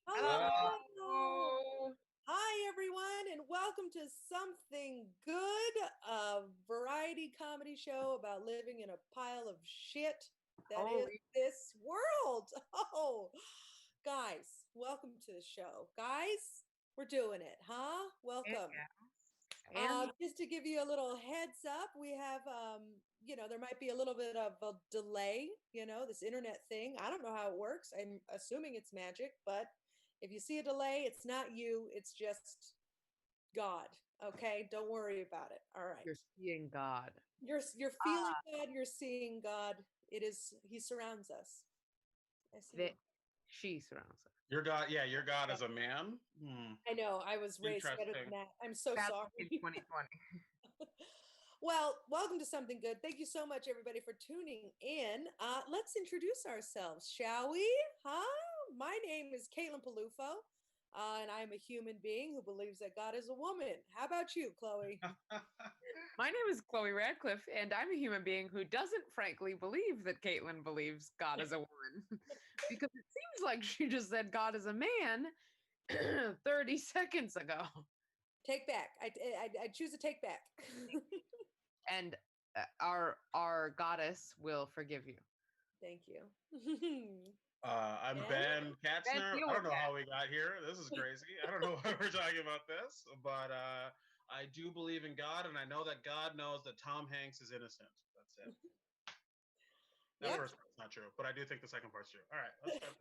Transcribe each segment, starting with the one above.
Hello. Hello. Hi, everyone, and welcome to Something Good, a variety comedy show about living in a pile of shit that is Holy this world. Oh, guys, welcome to the show. Guys, we're doing it, huh? Welcome. yeah. And Just to give you a little heads up, we have, there might be a little bit of a delay, this internet thing. I don't know how it works. I'm assuming it's magic, but if you see a delay, it's not you, it's just God. Okay. Don't worry about it. All right. you're seeing God. You're feeling God, you're seeing God. He surrounds us. I see you. That she surrounds us. Your God, yeah, your God Yeah. is a man. I know. I was raised better than Interesting. that. I'm so Bad sorry. luck in 2020. Well, welcome to Something Good. Thank you so much, everybody, for tuning in. Let's introduce ourselves, shall we? Huh? My name is Caitlin Peluffo, and I'm a human being who believes that God is a woman. How about you, Chloe? My name is Chloe Radcliffe, and I'm a human being who doesn't frankly believe that Caitlin believes God is a woman. Because it seems like she just said God is a man 30 seconds ago. Take back. I choose to take back. And our goddess will forgive you. Thank you. I'm Ben? Ben Ben, Katzner. deal I with don't know that. how we got here. This is crazy. I don't know why we're talking about this, but I do believe in God, and I know that God knows that Tom Hanks is innocent. That's it. That Yep. first part's not true, but I do think the second part's true. All right, let's start.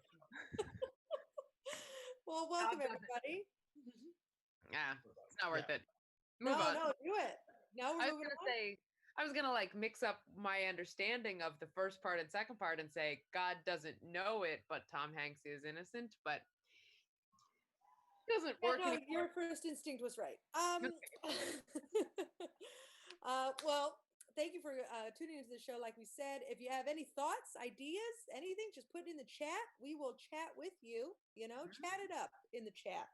Well, God welcome, doesn't. everybody. Yeah, it's not Yeah. worth it. Move No, on. no, do it. Now we're I was moving gonna on. say I was gonna like mix up my understanding of the first part and second part and say God doesn't know it, but Tom Hanks is innocent, but it doesn't Yeah, work no, anymore. your first instinct was right. Okay. Well, thank you for tuning into the show. Like we said, if you have any thoughts, ideas, anything, just put it in the chat. We will chat with you. Chat it up in the chat.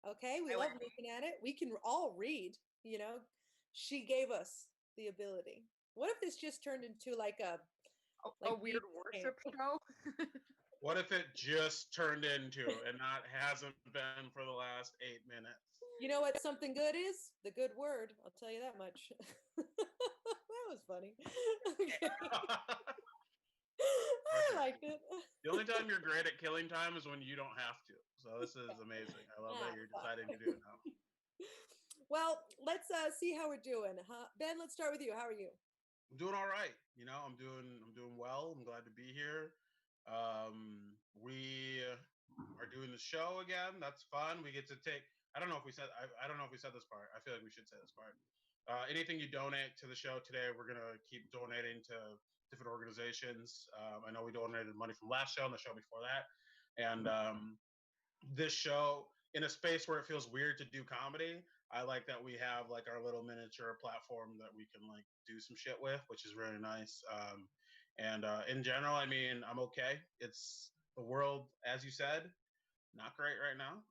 Okay, we I love like looking at it. We can all read. She gave us the ability. What if this just turned into like a a like weird read worship show. What if it just turned into, and not hasn't been for the last 8 minutes? You know what something good is? The good word. I'll tell you that much. That was funny. Okay. I Perfect. liked it. The only time you're great at killing time is when you don't have to. So this is amazing. I love that you're Fuck. deciding to do it now. Well, let's see how we're doing. Huh? Ben, let's start with you. How are you? I'm doing all right. I'm doing well. I'm glad to be here. We are doing the show again. That's fun. We get to take. I don't know if we said. I don't know if we said this part. I feel like we should say this part. Anything you donate to the show today, we're gonna keep donating to different organizations. I know we donated money from last show and the show before that, and this show in a space where it feels weird to do comedy. I like that we have like our little miniature platform that we can like do some shit with, which is really nice. And in general, I mean, I'm okay. It's the world, as you said, not great right now,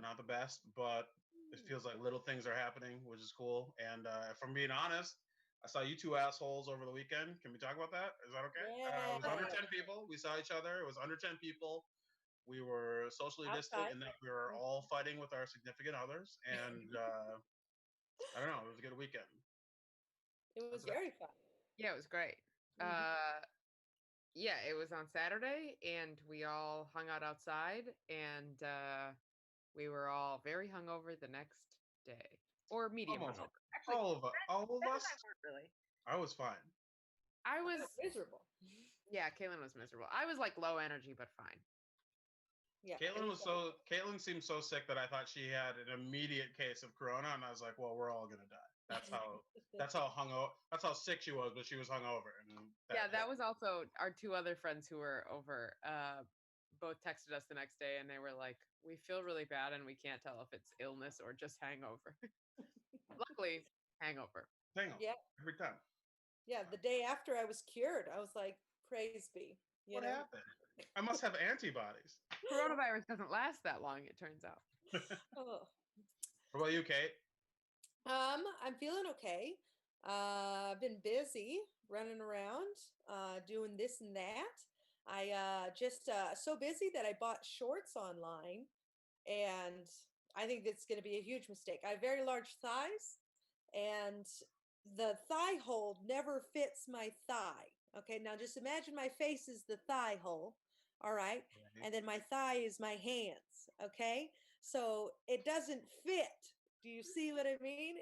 not the best, but it feels like little things are happening, which is cool. And if I'm being honest, I saw you two assholes over the weekend. Can we talk about that? Is that okay? It was under Yeah. 10 people. We saw each other. It was under 10 people. We were socially distant Outside. in that we were all fighting with our significant others, and I don't know. It was a good weekend. It was That's it. very fun. Yeah, it was great. Mhm. Yeah, it was on Saturday and we all hung out outside and we were all very hungover the next day. Or medium Almost hungover. Actually, all of Ben and us. I weren't really. I was fine. I I was was miserable. Yeah, Kaylin was miserable. I was like low energy but fine. Yeah, it was. Caitlin seemed so sick that I thought she had an immediate case of corona, and I was like, well, we're all gonna die. That's how sick she was, but she was hungover, and Yeah, that that was also our two other friends who were over. Both texted us the next day and they were like, "We feel really bad and we can't tell if it's illness or just hangover." Luckily, hangover. hangover Yeah, every time. yeah. The day after I was cured, I was like, praise be. You What know. happened? I must have antibodies. Coronavirus doesn't last that long, it turns out. What Oh. about you, Kate? I'm feeling okay. I've been busy running around, doing this and that. I just so busy that I bought shorts online And I think that's going to be a huge mistake. I have very large thighs, and the thigh hole never fits my thigh. Okay, now just imagine my face is the thigh hole. All right. Right. And then my thigh is my hands. Okay. So it doesn't fit. Do you see what I mean?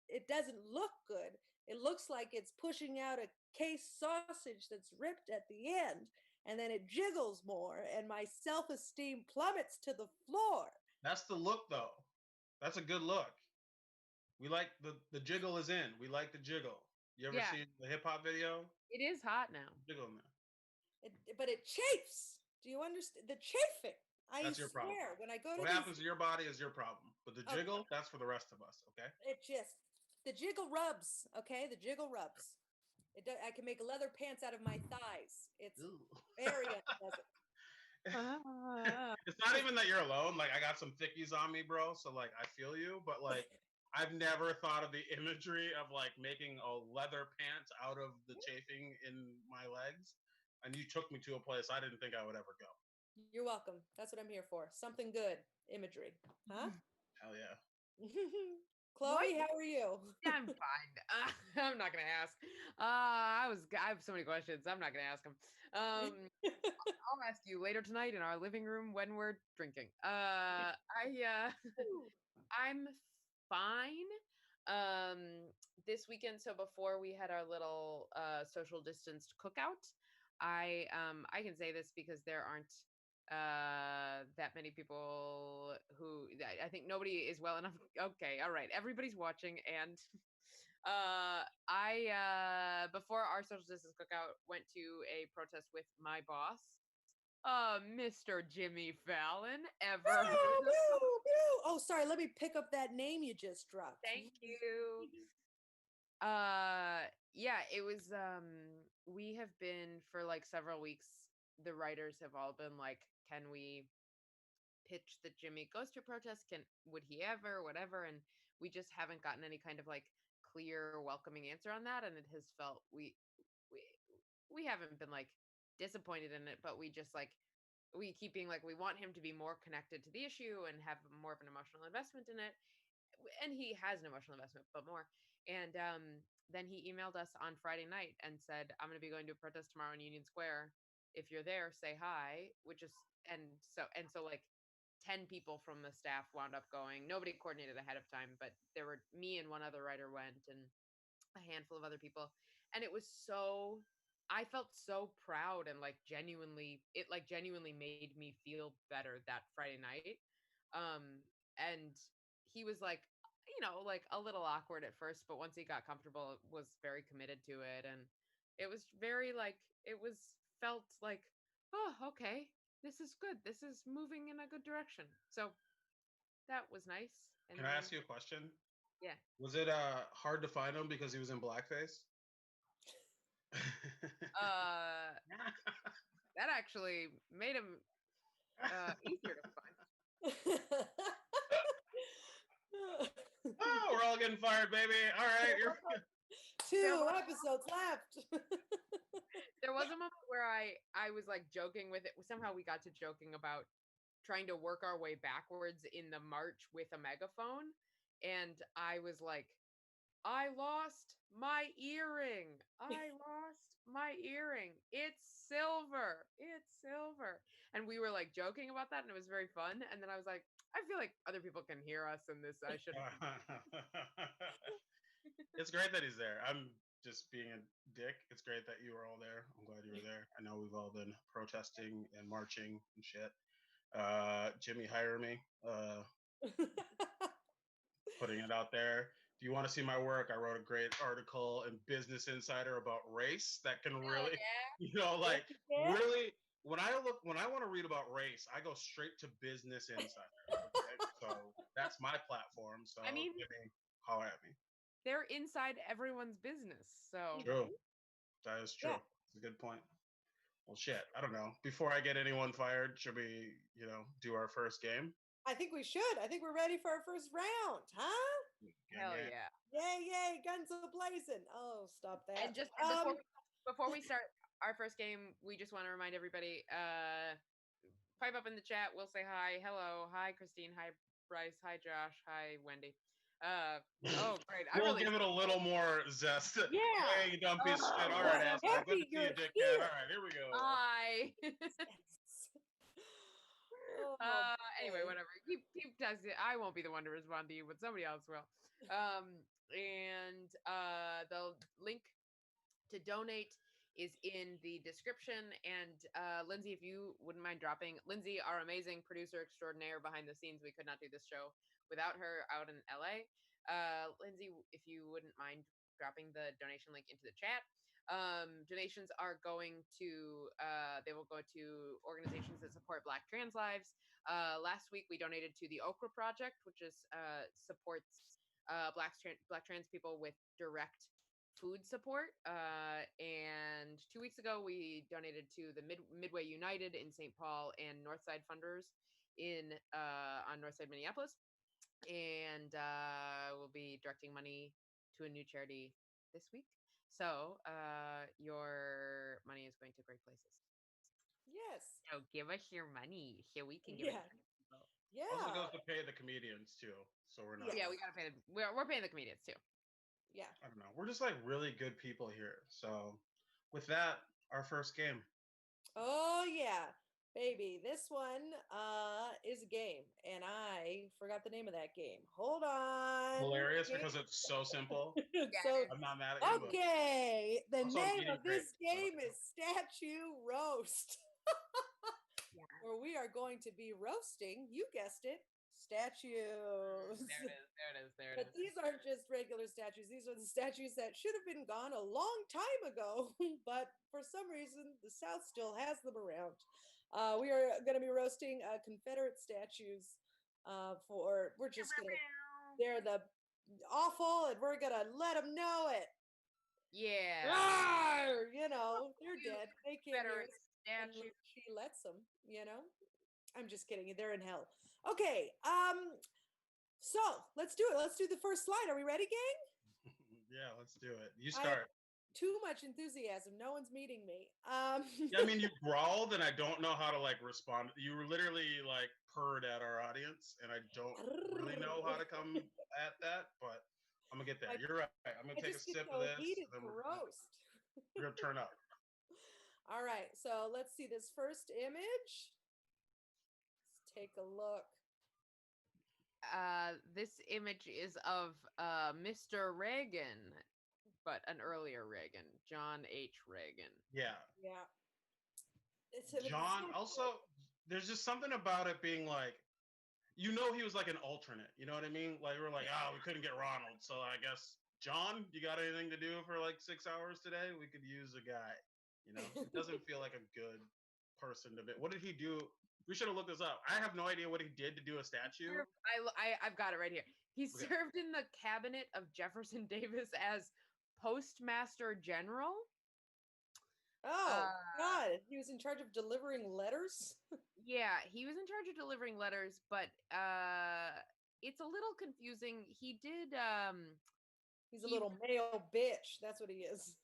It doesn't look good. It looks like it's pushing out a case sausage that's ripped at the end, and then it jiggles more, and my self-esteem plummets to the floor. That's the look, though. That's a good look. We like the jiggle is in. We like the jiggle. You ever Yeah. seen the hip hop video? It is hot now. Jiggle in there. But it chafes. Do you understand the chafing? I That's your problem. swear, when I go to What these, happens to your body is your problem. But the Okay. jiggle, that's for the rest of us, okay? it just the jiggle rubs. Okay, the jiggle rubs. I can make leather pants out of my thighs. It's Ooh. very unpleasant. It's not even that you're alone. Like, I got some thickies on me, bro. So, like, I feel you. But, like, I've never thought of the imagery of, like, making a leather pants out of the chafing in my legs. And you took me to a place I didn't think I would ever go. You're welcome. That's what I'm here for. Something good imagery, huh? Hell yeah. Chloe, how are you? Yeah, I'm fine. I'm not gonna ask. I have so many questions. I'm not gonna ask them. I'll ask you later tonight in our living room when we're drinking. I'm fine. This weekend, so before we had our little social distanced cookout, I can say this because there aren't that many people who I think nobody is well enough. Okay, all right, everybody's watching, and I before our social distance cookout went to a protest with my boss, Mr. Jimmy Fallon. Ever heard of him? Oh, sorry. Let me pick up that name you just dropped. Thank you. Yeah, it was we have been for like several weeks, the writers have all been like, can we pitch that Jimmy goes to protest? Would he ever, whatever? And we just haven't gotten any kind of like clear welcoming answer on that, and it has felt we we haven't been like disappointed in it, but we just like we keep being like, we want him to be more connected to the issue and have more of an emotional investment in it, and he has an emotional investment, but more. And then he emailed us on Friday night and said, I'm going to be going to a protest tomorrow in Union Square. If you're there, say hi. Which is and so like 10 people from the staff wound up going. Nobody coordinated ahead of time, but there were me and one other writer went, and a handful of other people. And it was so, I felt so proud, and like genuinely, it like genuinely made me feel better that Friday night. And he was like, like a little awkward at first, but once he got comfortable, was very committed to it. And it was very like, it was felt like, oh, okay, this is good. This is moving in a good direction. So that was nice. And Can I ask you a question? Yeah. Was it hard to find him because he was in blackface? That actually made him easier to find. Oh, we're all getting fired, baby. All right, you're 2 episodes left. There was a moment where I was like joking with it. Somehow we got to joking about trying to work our way backwards in the march with a megaphone, and I was like, I lost my earring. I lost my earring. It's silver. It's silver. And we were like joking about that, and it was very fun. And then I was like, I feel like other people can hear us in this. I should. It's great that he's there. I'm just being a dick. It's great that you were all there. I'm glad you were there. I know we've all been protesting and marching and shit. Jimmy, hire me. Putting it out there. If you want to see my work, I wrote a great article in Business Insider about race that can really, like really. When I want to read about race, I go straight to Business Insider. Okay? So that's my platform. So I mean, Jimmy, holler at me. They're inside everyone's business. So True. That is true. Yeah. It's a good point. Well, shit. I don't know. Before I get anyone fired, should we, do our first game? I think we should. I think we're ready for our first round, huh? Hell yeah. Yay, guns a-blazing. Oh, stop that. And just before we start our first game, we just want to remind everybody, pipe up in the chat. We'll say hi. Hello. Hi, Christine. Hi, Bryce. Hi, Josh. Hi, Wendy. Oh, great. We'll give it a little more zest. Yeah. Hey, you dumb piece of shit. All Well, right, I'm asshole. Good to happy see you, you're dickhead. here. All right, here we go. Hi. Oh, Anyway, boy. whatever. Keep texting. I won't be the one to respond to you, but somebody else will. And the link to donate is in the description. And Lindsay, if you wouldn't mind dropping, Lindsay, our amazing producer extraordinaire behind the scenes, we could not do this show without her out in LA. Lindsay, if you wouldn't mind dropping the donation link into the chat. Donations are going to they will go to organizations that support Black trans lives. Last week we donated to the Okra Project, which is supports Black trans people with direct food support. And 2 weeks ago we donated to the Midway United in St. Paul and Northside Funders in on Northside Minneapolis. And we'll be directing money to a new charity this week. So your money is going to great places. Yes. So give us your money so we can give it. Yeah. Also goes to pay the comedians too. So we're not. Yeah, we gotta pay. We're paying the comedians too. Yeah. I don't know. We're just like really good people here. So with that, our first game. Oh yeah, baby. This one is a game, and I forgot the name of that game. Hold on. Hilarious because it's so simple. So I'm not mad at you. but- okay, the Also, I'm name eating of this grapes, so- game is Statue Roast. Yeah. Where we are going to be roasting, you guessed it, statues. There it is. But these aren't just regular statues. These are the statues that should have been gone a long time ago, but for some reason, the South still has them around. We are going to be roasting Confederate statues. They're the awful, and we're going to let them know it. Yeah. Rawr! You know, they're dead. They can't hear Confederate us, and statue. she lets them, you know. I'm just kidding. They're in hell. Okay. So let's do it. Let's do the first slide. Are we ready, gang? Yeah, let's do it. You start. Too much enthusiasm. No one's meeting me. Yeah, I mean, you growled, and I don't know how to like respond. You were literally like purred at our audience, and I don't really know how to come at that, but I'm gonna get there. You're right. I'm gonna take a sip of this. Heated And then roast. we're gonna turn up. All right. So let's see this first image. Let's take a look. This image is of Mr. Reagan, but an earlier Reagan, John H. Reagan. Yeah. Yeah. John. Also, there's just something about it being like, you know, he was like an alternate. You know what I mean? Like we were like, we couldn't get Ronald, so I guess John, you got anything to do for like 6 hours today? We could use a guy. You know, it doesn't feel like a good person to be. What did he do? We should have looked this up. I have no idea what he did to do a statue. I've got it right here. He served in the cabinet of Jefferson Davis as Postmaster General. Oh, God. He was in charge of delivering letters? Yeah, he was in charge of delivering letters, but it's a little confusing. He did He's a little male bitch. That's what he is.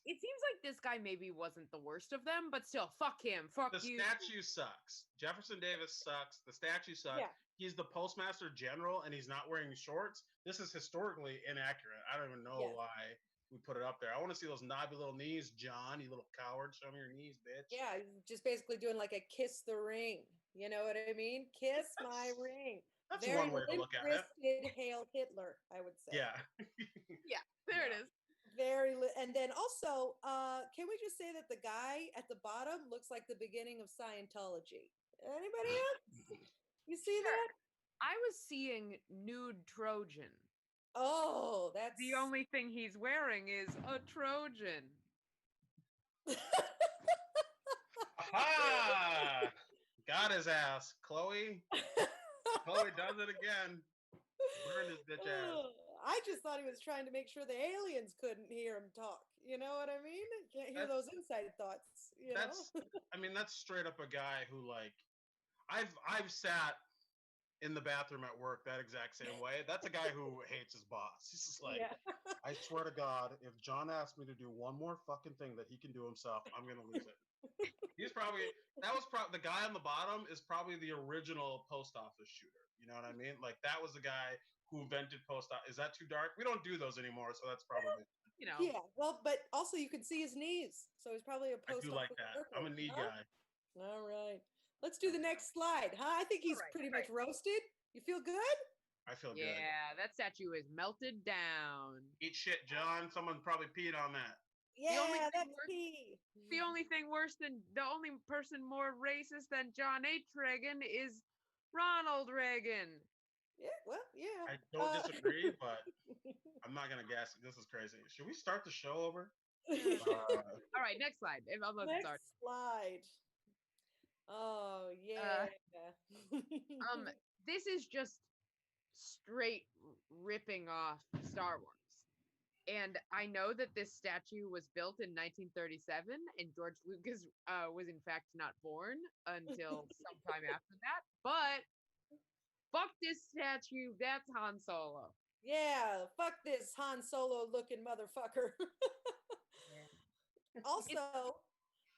It seems like this guy maybe wasn't the worst of them, but still, fuck him. Fuck you. The statue sucks. Jefferson Davis sucks. The statue sucks. Yeah. He's the Postmaster General, and he's not wearing shorts. This is historically inaccurate. I don't even know why we put it up there. I want to see those knobby little knees, John, you little coward. Show me your knees, bitch. Yeah, just basically doing like a kiss the ring. You know what I mean? Kiss my ring. That's very one way to look at it. Hail Hitler, I would say. Yeah. Yeah, there it is. And then also, can we just say that the guy at the bottom looks like the beginning of Scientology? Anybody else? You see that? I was seeing nude Trojan. Oh, that's the only thing he's wearing is a Trojan. Aha! Got his ass, Chloe. Chloe does it again. Burn his bitch ass. I just thought he was trying to make sure the aliens couldn't hear him talk. You know what I mean? Can't hear those inside thoughts. You know? I mean, that's straight up a guy who, like, I've sat in the bathroom at work that exact same way. That's a guy who hates his boss. He's just like, I swear to God, if John asks me to do one more fucking thing that he can do himself, I'm gonna lose it. The guy on the bottom is probably the original post office shooter. You know what I mean? Like that was the guy who invented post office. Is that too dark? We don't do those anymore, so that's probably Yeah, well, but also you can see his knees, so he's probably a I post do like office that. worker. I'm a knee huh? guy. All right, let's do the next slide, huh? I think he's All right, pretty much roasted. You feel good? I feel good. Yeah, that statue is melted down. Eat shit, John. Someone probably peed on that. Yeah, that's key. The only person more racist than John H. Reagan is Ronald Reagan. Yeah, well, yeah. I don't disagree, but I'm not gonna guess. This is crazy. Should we start the show over? All right, next slide. Next slide. Oh yeah. This is just straight ripping off Star Wars. And I know that this statue was built in 1937, and George Lucas was in fact not born until sometime after that. But fuck this statue. That's Han Solo. Yeah, fuck this Han Solo looking motherfucker. Also,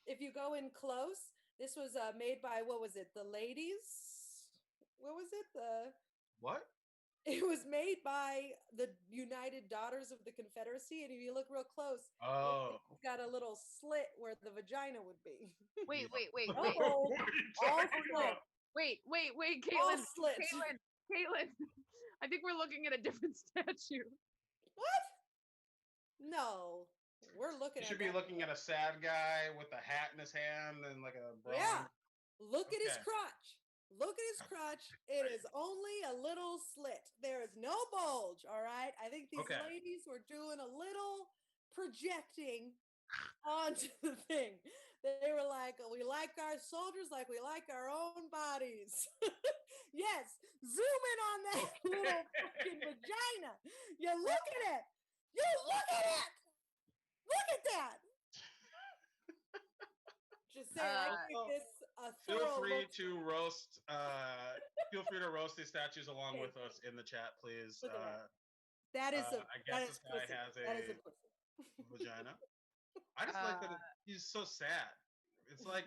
if you go in close, this was made by, what was it? The ladies? What was it? What? It was made by the United Daughters of the Confederacy, and if you look real close, it's got a little slit where the vagina would be. Wait. All slit. Wait, All Caitlin. slit. Caitlin. I think we're looking at a different statue. What? No, we're looking. You should be looking at a sad guy with a hat in his hand and like a brown. Yeah. Look at his crotch. Look at his crotch. It is only a little slit. There is no bulge. All right. I think these ladies were doing a little projecting onto the thing. They were like, we like our soldiers like we like our own bodies. Yes. Zoom in on that little fucking vagina. You look at it. You look at it. Look at that. Just saying, I think this feel free to roast these statues along with us in the chat, please. That is I guess this guy has a vagina. I just like that he's so sad. It's like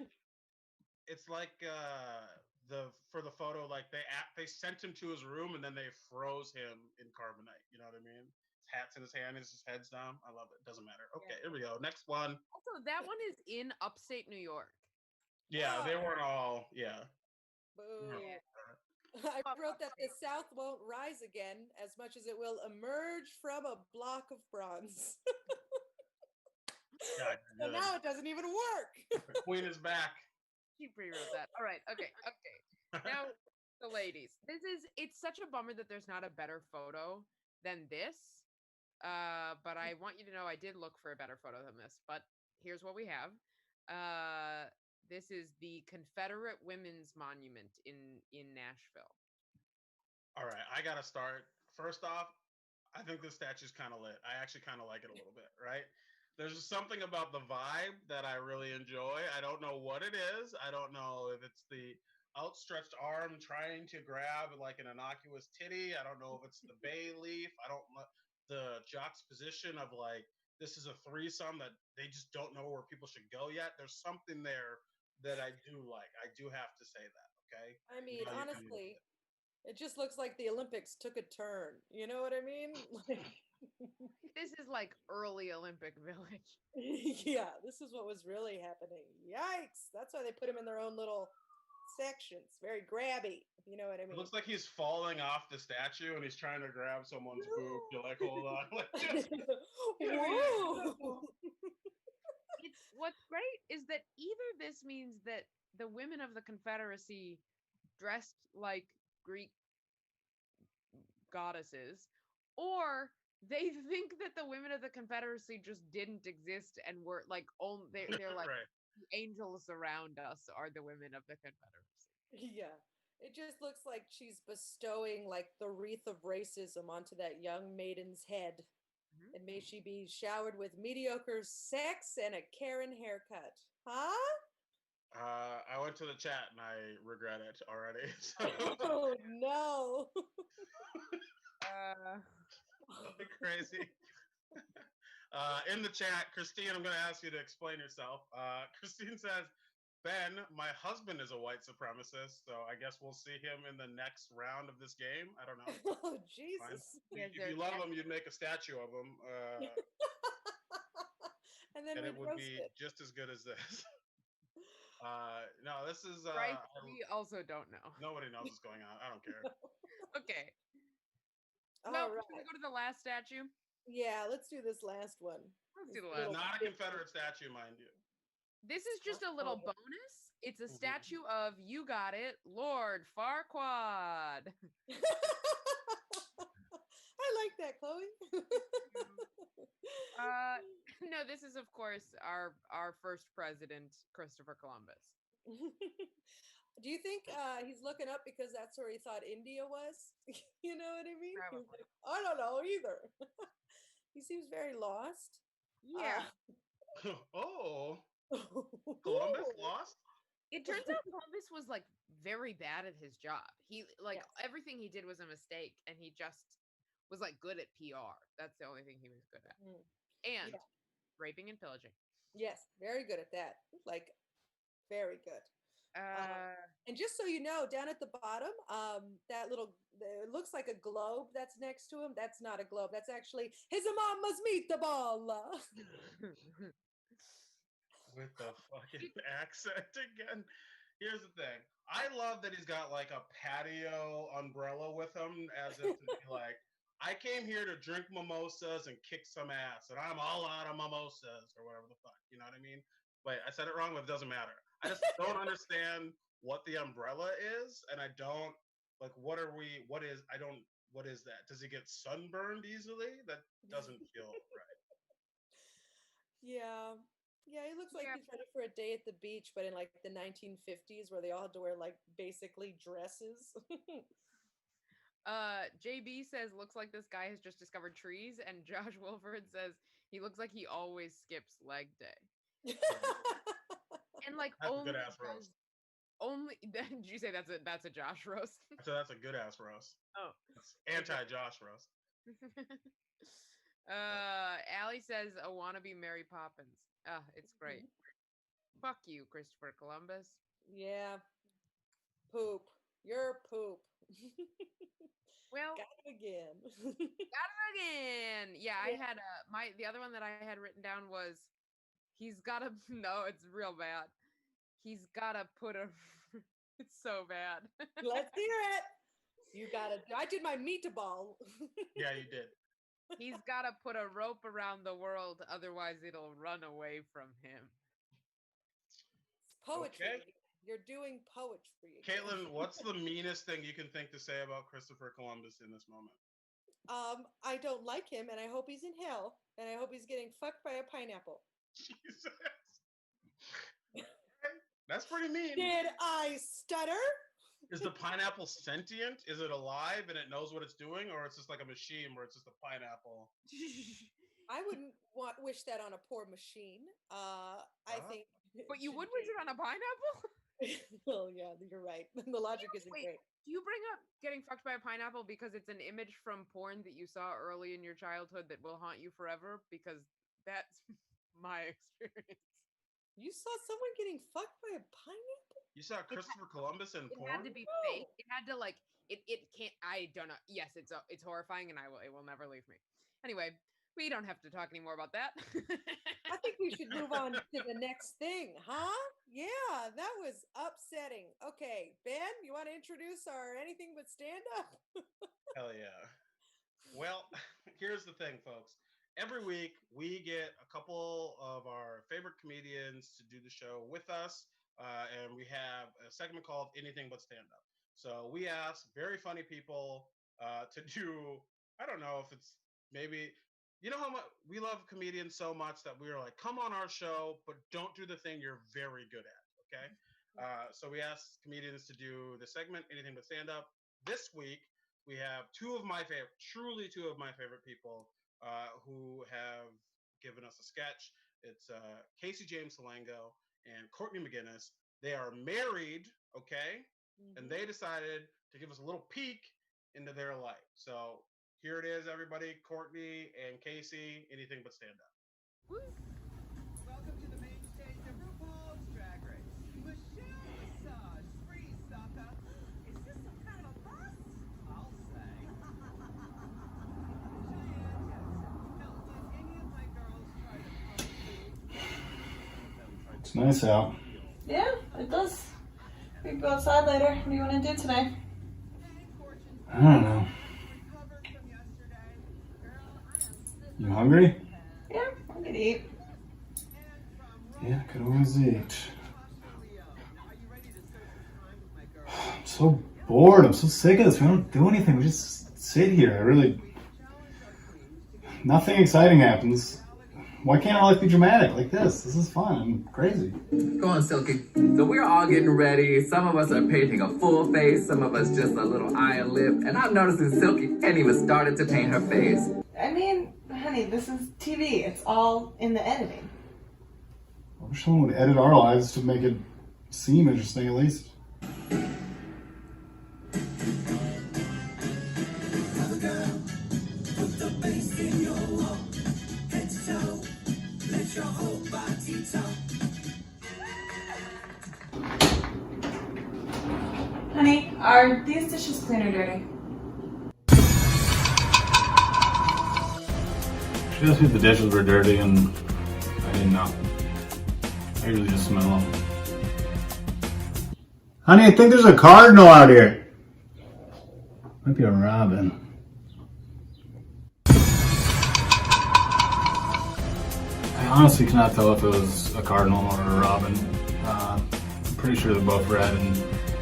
for the photo, like they sent him to his room and then they froze him in carbonite. You know what I mean? His hat's in his hand, his head's down. I love it. Doesn't matter. Okay, here we go. Next one. Also, that one is in upstate New York. Yeah, they weren't all. Yeah. Boo. I wrote that the South won't rise again as much as it will emerge from a block of bronze. So now it doesn't even work. The queen is back. She pre-wrote that. All right. Okay. Now, the ladies. It's such a bummer that there's not a better photo than this. But I want you to know I did look for a better photo than this. But here's what we have. This is the Confederate Women's Monument in Nashville. All right, I gotta start. First off, I think this statue's kind of lit. I actually kind of like it a little bit, right? There's just something about the vibe that I really enjoy. I don't know what it is. I don't know if it's the outstretched arm trying to grab like an innocuous titty. I don't know if it's the bay leaf. I don't know the juxtaposition of like, this is a threesome that they just don't know where people should go yet. There's something there that I do like. I do have to say that, okay? I mean, honestly, it just looks like the Olympics took a turn. You know what I mean? This is like early Olympic Village. Yeah, this is what was really happening. Yikes. That's why they put them in their own little sections. Very grabby, if you know what I mean. It looks like he's falling off the statue and he's trying to grab someone's boob. You're like, hold on. Whoa. What's great is that either this means that the women of the Confederacy dressed like Greek goddesses, or they think that the women of the Confederacy just didn't exist and were like they're like right. The angels around us are the women of the Confederacy. Yeah. It just looks like she's bestowing like the wreath of racism onto that young maiden's head. Mm-hmm. And may she be showered with mediocre sex and a Karen haircut. Huh? I went to the chat and I regret it already. So. Oh no. Crazy. In the chat, Christine, I'm going to ask you to explain yourself. Christine says, Ben, my husband is a white supremacist, so I guess we'll see him in the next round of this game. I don't know. Oh, Fine. Jesus. Yes, If you love him, you'd make a statue of him, And then and it we'd would roast be it. just as good as this. No, this is Right? We also don't know. nobody knows what's going on. I don't care. Okay. All Well, right. should we go to the last statue? Yeah, let's do this last one. Let's do This the little last. Not a bit- Confederate statue, mind you. This is just a little bonus. It's a Mhm. statue of, you got it, Lord Farquaad. I like that, Chloe. No, this is of course our first president, Christopher Columbus. Do you think he's looking up because that's where he thought India was? You know what I mean? He was Probably. like, I don't know either. He seems very lost. Yeah. Oh, Columbus lost? It turns out Columbus was like very bad at his job. He like Yes. everything he did was a mistake, and he just was like good at PR. That's the only thing he was good at. Mm. And Yeah. raping and pillaging. Yes, very good at that. Like, very good. Uh, And just so you know, down at the bottom, that little, it looks like a globe that's next to him. That's not a globe. That's actually his mama's meatball. With the fucking accent again. Here's the thing. I love that he's got like a patio umbrella with him, as if to be like, I came here to drink mimosas and kick some ass, and I'm all out of mimosas or whatever the fuck. You know what I mean? Wait, I said it wrong, but it doesn't matter. I just don't understand what the umbrella is, and I don't like what is that? Does he get sunburned easily? That doesn't feel right. Yeah. Yeah, he looks like Yeah. he's ready for a day at the beach, but in like the 1950s where they all had to wear like basically dresses. JB says looks like this guy has just discovered trees, and Josh Wilford says he looks like he always skips leg day. And like That's a only good ass roast. only did you say that's a Josh roast? So that's a good ass roast. Oh. That's anti-Josh roast. Allie says a wannabe Mary Poppins. It's great. Fuck you, Christopher Columbus. Yeah. Poop. You're poop. Well, Got it again. got it again. Yeah, I had the other one that I had written down was he's gotta no, it's real bad. He's gotta put a it's so bad. Let's hear it. You got it. I did my meatball. Yeah, you did. He's gotta put a rope around the world, otherwise it'll run away from him. Poetry. Okay. You're doing poetry. again. Caitlin, what's the meanest thing you can think to say about Christopher Columbus in this moment? I don't like him, and I hope he's in hell, and I hope he's getting fucked by a pineapple. Jesus. That's pretty mean. Did I stutter? Is the pineapple sentient? Is it alive and it knows what it's doing, or it's just like a machine where it's just a pineapple? I wouldn't wish that on a poor machine. I think. But you would wish it on a pineapple? Well, yeah, you're right. The logic isn't Wait, great. do you bring up getting fucked by a pineapple because it's an image from porn that you saw early in your childhood that will haunt you forever? Because that's my experience. You saw someone getting fucked by a pineapple? You saw Christopher Columbus in It porn? had to be fake. It had to like it can't I don't know. Yes, it's horrifying and it will never leave me. Anyway, we don't have to talk anymore about that. I think we should move on to the next thing, huh? Yeah, that was upsetting. Okay, Ben, you want to introduce our anything but stand up? Hell yeah. Well, here's the thing, folks. Every week, we get a couple of our favorite comedians to do the show with us, and we have a segment called Anything But Stand Up. So we ask very funny people to do, I don't know if it's maybe, you know how much we love comedians so much that we are like, come on our show, but don't do the thing you're very good at, okay? So we asked comedians to do the segment, Anything But Stand Up. This week, we have truly two of my favorite people who have given us a sketch. It's Casey Salengo and Courtney Maginnis. They are married, okay? And they decided to give us a little peek into their life. So here it is, everybody. Courtney and Casey, Anything But Stand Up. Welcome to the main stage of RuPaul's Drag Race. Michelle Massage, free sucker. Is this some kind of a bus? I'll say. Cheyenne Jackson. Now, did any of my girls try to come It's nice out. Yeah, it does. We can go outside later. What do you want to do today? I don't know. You hungry? Yeah, I'm gonna eat. Yeah, could always eat. I'm so bored. I'm so sick of this. We don't do anything. We just sit here. Nothing exciting happens. Why can't our life be dramatic like this? This is fun and crazy. Go on, Silky. So we're all getting ready. Some of us are painting a full face. Some of us just a little eye and lip. And I'm noticing Silky hadn't even started to paint her face. I mean, honey, this is TV. It's all in the editing. I wish someone would edit our lives to make it seem interesting at least. Honey, are these dishes clean or dirty? She asked me if the dishes were dirty and I didn't know. I usually just smell them. Honey, I think there's a cardinal out here. Might be a robin. I honestly cannot tell if it was a cardinal or a robin. I'm pretty sure they're both red and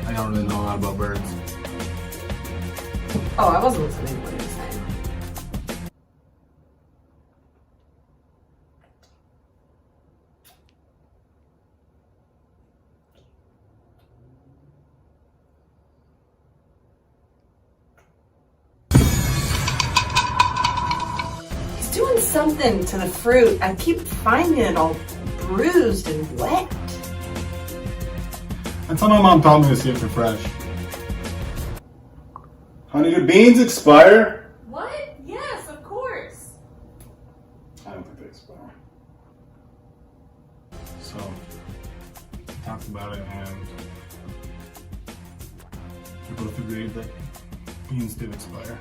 I don't really know a lot about birds. Oh, I wasn't listening to what he was saying. He's doing something to the fruit. I keep finding it all bruised and wet. Until my mom told me to see if they're fresh. Honey, do beans expire? What? Yes, of course. I don't think they expire. So, we talked about it and we both agreed that beans do expire.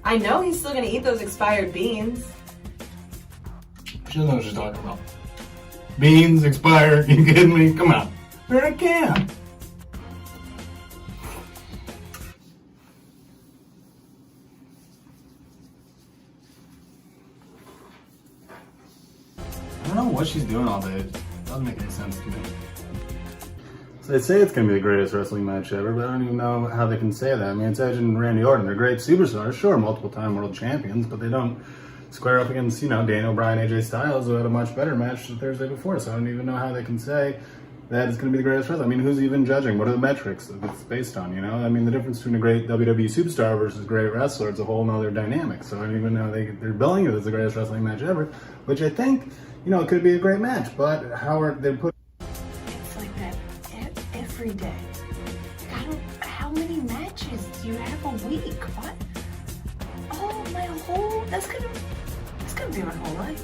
I know he's still gonna eat those expired beans. She doesn't know what she's talking about. Beans expire? You kidding me? Come on. They're in a can. I don't know what she's doing all day. It doesn't make any sense to me. So they say it's going to be the greatest wrestling match ever, but I don't even know how they can say that. I mean, it's Edge and Randy Orton. They're great superstars, sure, multiple-time world champions, but they don't square up against, Daniel Bryan, AJ Styles, who had a much better match the Thursday before, so I don't even know how they can say that it's going to be the greatest wrestling. I mean, who's even judging? What are the metrics that it's based on, I mean, the difference between a great WWE superstar versus a great wrestler is a whole nother dynamic, so I don't even know they're billing it as the greatest wrestling match ever, which I think, it could be a great match, but how are they put? It's like that every day. How many matches do you have a week? What? Oh, that's gonna be my whole life.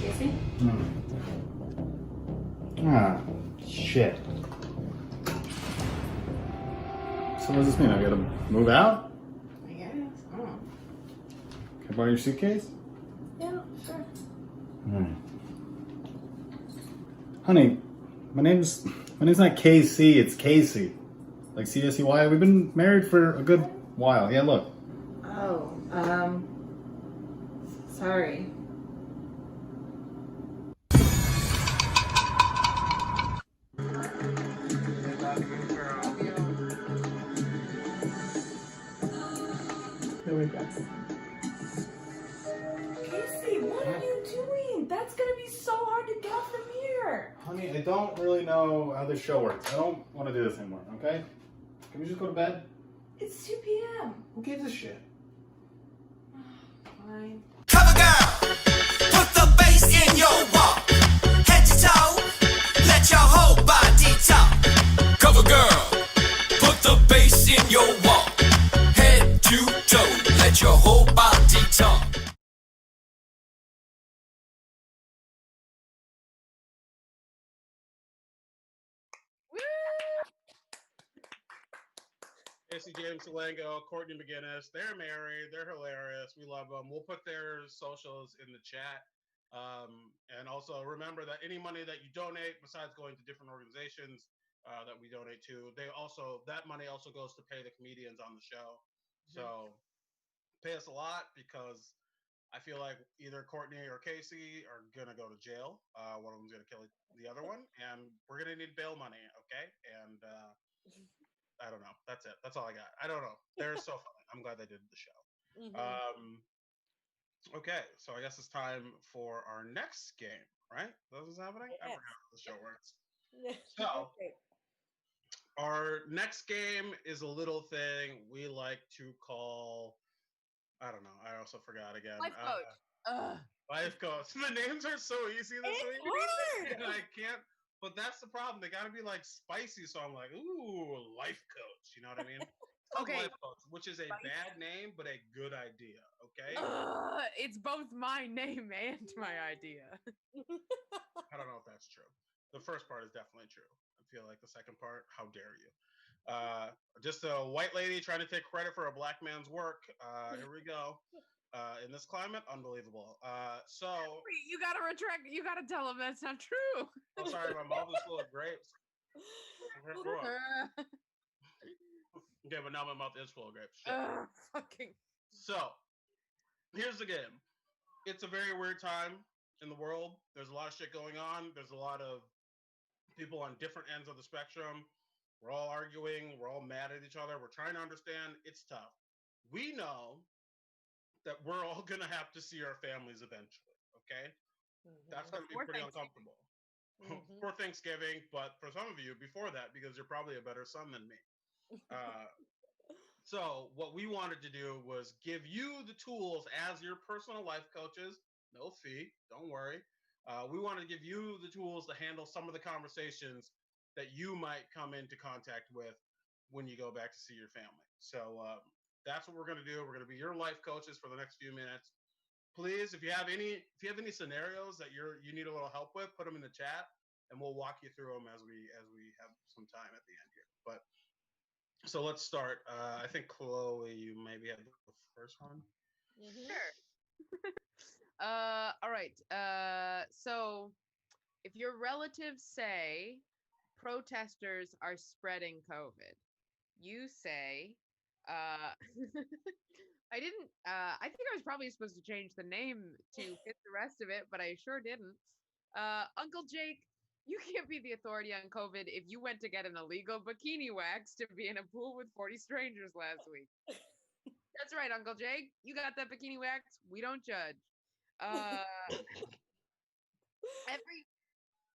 Casey? Ah, shit. So what does this mean? I gotta move out? I guess. I don't know. Can I borrow your suitcase? Yeah, sure. Honey, my name's not KC, it's Casey. Like C-S-E-Y. We've been married for a good while. Yeah, look. Oh, sorry. No regrets. Casey, what are you doing? That's gonna be so hard to get from here. Honey, I don't really know how this show works. I don't want to do this anymore, okay? Can we just go to bed? It's 2 p.m. Who gives a shit? Fine. Cover girl, put the bass in your walk. Head to toe, let your whole want your whole body talk. Casey Salengo, Courtney Maginnis. They're married. They're hilarious. We love them. We'll put their socials in the chat. And also remember that any money that you donate, besides going to different organizations that we donate to, that money also goes to pay the comedians on the show. So pay us a lot, because I feel like either Courtney or Casey are gonna go to jail. One of them's gonna kill the other one, and we're gonna need bail money. Okay, and I don't know. That's it. That's all I got. I don't know. They're so funny. I'm glad they did the show. Okay, so I guess it's time for our next game, right? That's what's happening? I forgot how the show works. So, our next game is a little thing we like to call, I don't know. I also forgot again. Life coach. Life coach. The names are so easy this week. Hard. And I can't. But that's the problem. They got to be like spicy. So I'm like, ooh, life coach. You know what I mean? Okay. Life coach, which is a bad name, but a good idea. Okay. It's both my name and my idea. I don't know if that's true. The first part is definitely true. I feel like the second part, how dare you? Just a white lady trying to take credit for a black man's work. Here we go. In this climate, unbelievable. So Wait, you gotta retract. You gotta tell him that's not true. I'm sorry, my mouth is full of grapes. Okay, but now my mouth is full of grapes. Fucking. So here's the game. It's a very weird time in the world. There's a lot of shit going on. There's a lot of people on different ends of the spectrum. We're all arguing. We're all mad at each other. We're trying to understand. It's tough. We know that we're all going to have to see our families eventually, okay? That's going to be pretty uncomfortable. For Thanksgiving, but for some of you, before that, because you're probably a better son than me. So what we wanted to do was give you the tools as your personal life coaches, no fee, don't worry. We wanted to give you the tools to handle some of the conversations that you might come into contact with when you go back to see your family. So that's what we're going to do. We're going to be your life coaches for the next few minutes. Please, if you have any scenarios that you need a little help with, put them in the chat, and we'll walk you through them as we have some time at the end here. But so let's start. I think Chloe, you maybe have the first one. Sure. All right. So if your relatives say protesters are spreading COVID, you say, I didn't, I think I was probably supposed to change the name to fit the rest of it, but I sure didn't. Uncle Jake, you can't be the authority on COVID if you went to get an illegal bikini wax to be in a pool with 40 strangers last week. That's right, Uncle Jake. You got that bikini wax. We don't judge.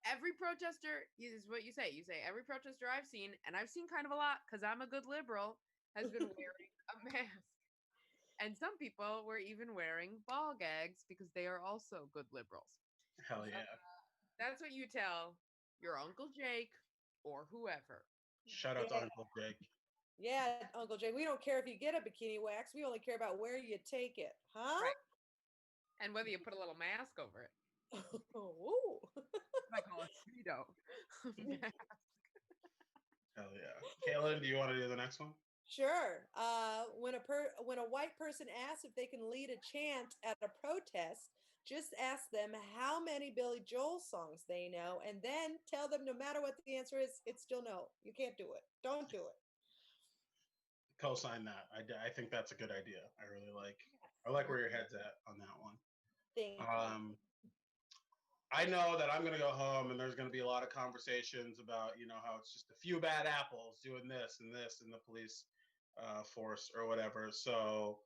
Every protester is what you say. You say every protester I've seen, and I've seen kind of a lot because I'm a good liberal, has been wearing a mask. And some people were even wearing ball gags because they are also good liberals. Hell yeah. That's what you tell your Uncle Jake or whoever. Shout out to Uncle Jake. Yeah, Uncle Jake. We don't care if you get a bikini wax. We only care about where you take it. Huh? Right. And whether you put a little mask over it. Oh. I call it speedo. Hell yeah. Kaylin, do you want to do the next one? Sure. When a white person asks if they can lead a chant at a protest, just ask them how many Billy Joel songs they know, and then tell them no matter what the answer is, it's still no. You can't do it. Don't do it. Co-sign that. I think that's a good idea. I like where your head's at on that one. Thank you. I know that I'm going to go home and there's going to be a lot of conversations about, how it's just a few bad apples doing this and the police force or whatever. So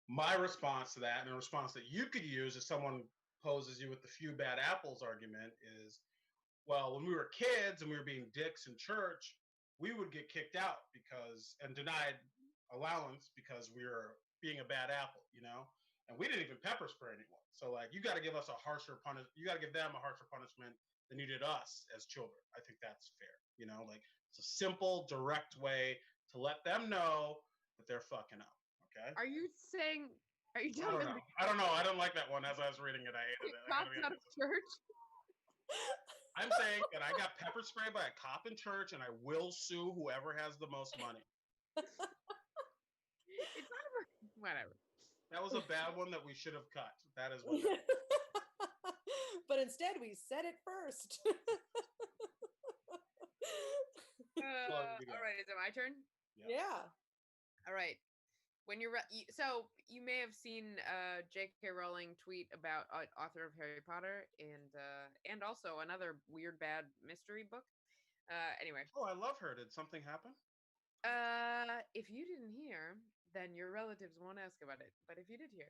my response to that, and a response that you could use if someone poses you with the few bad apples argument, is, well, when we were kids and we were being dicks in church, we would get kicked out and denied allowance because we were being a bad apple, and we didn't even pepper spray anyone. So you got to give us a harsher punishment. You got to give them a harsher punishment than you did us as children. I think that's fair. It's a simple, direct way to let them know that they're fucking up. Okay. Are you saying? Are you I telling don't me know. I don't know. I don't like that one. As I was reading it, I hated it. I gotta cops be out of honest. church? I'm saying that I got pepper sprayed by a cop in church, and I will sue whoever has the most money. It's not a, whatever. That was a bad one that we should have cut. That is what. That But instead, we said it first. All right, is it my turn? Yeah. All right. When so you may have seen J.K. Rowling tweet about author of Harry Potter and also another weird bad mystery book. Anyway. Oh, I love her. Did something happen? If you didn't hear, then your relatives won't ask about it. But if you did hear,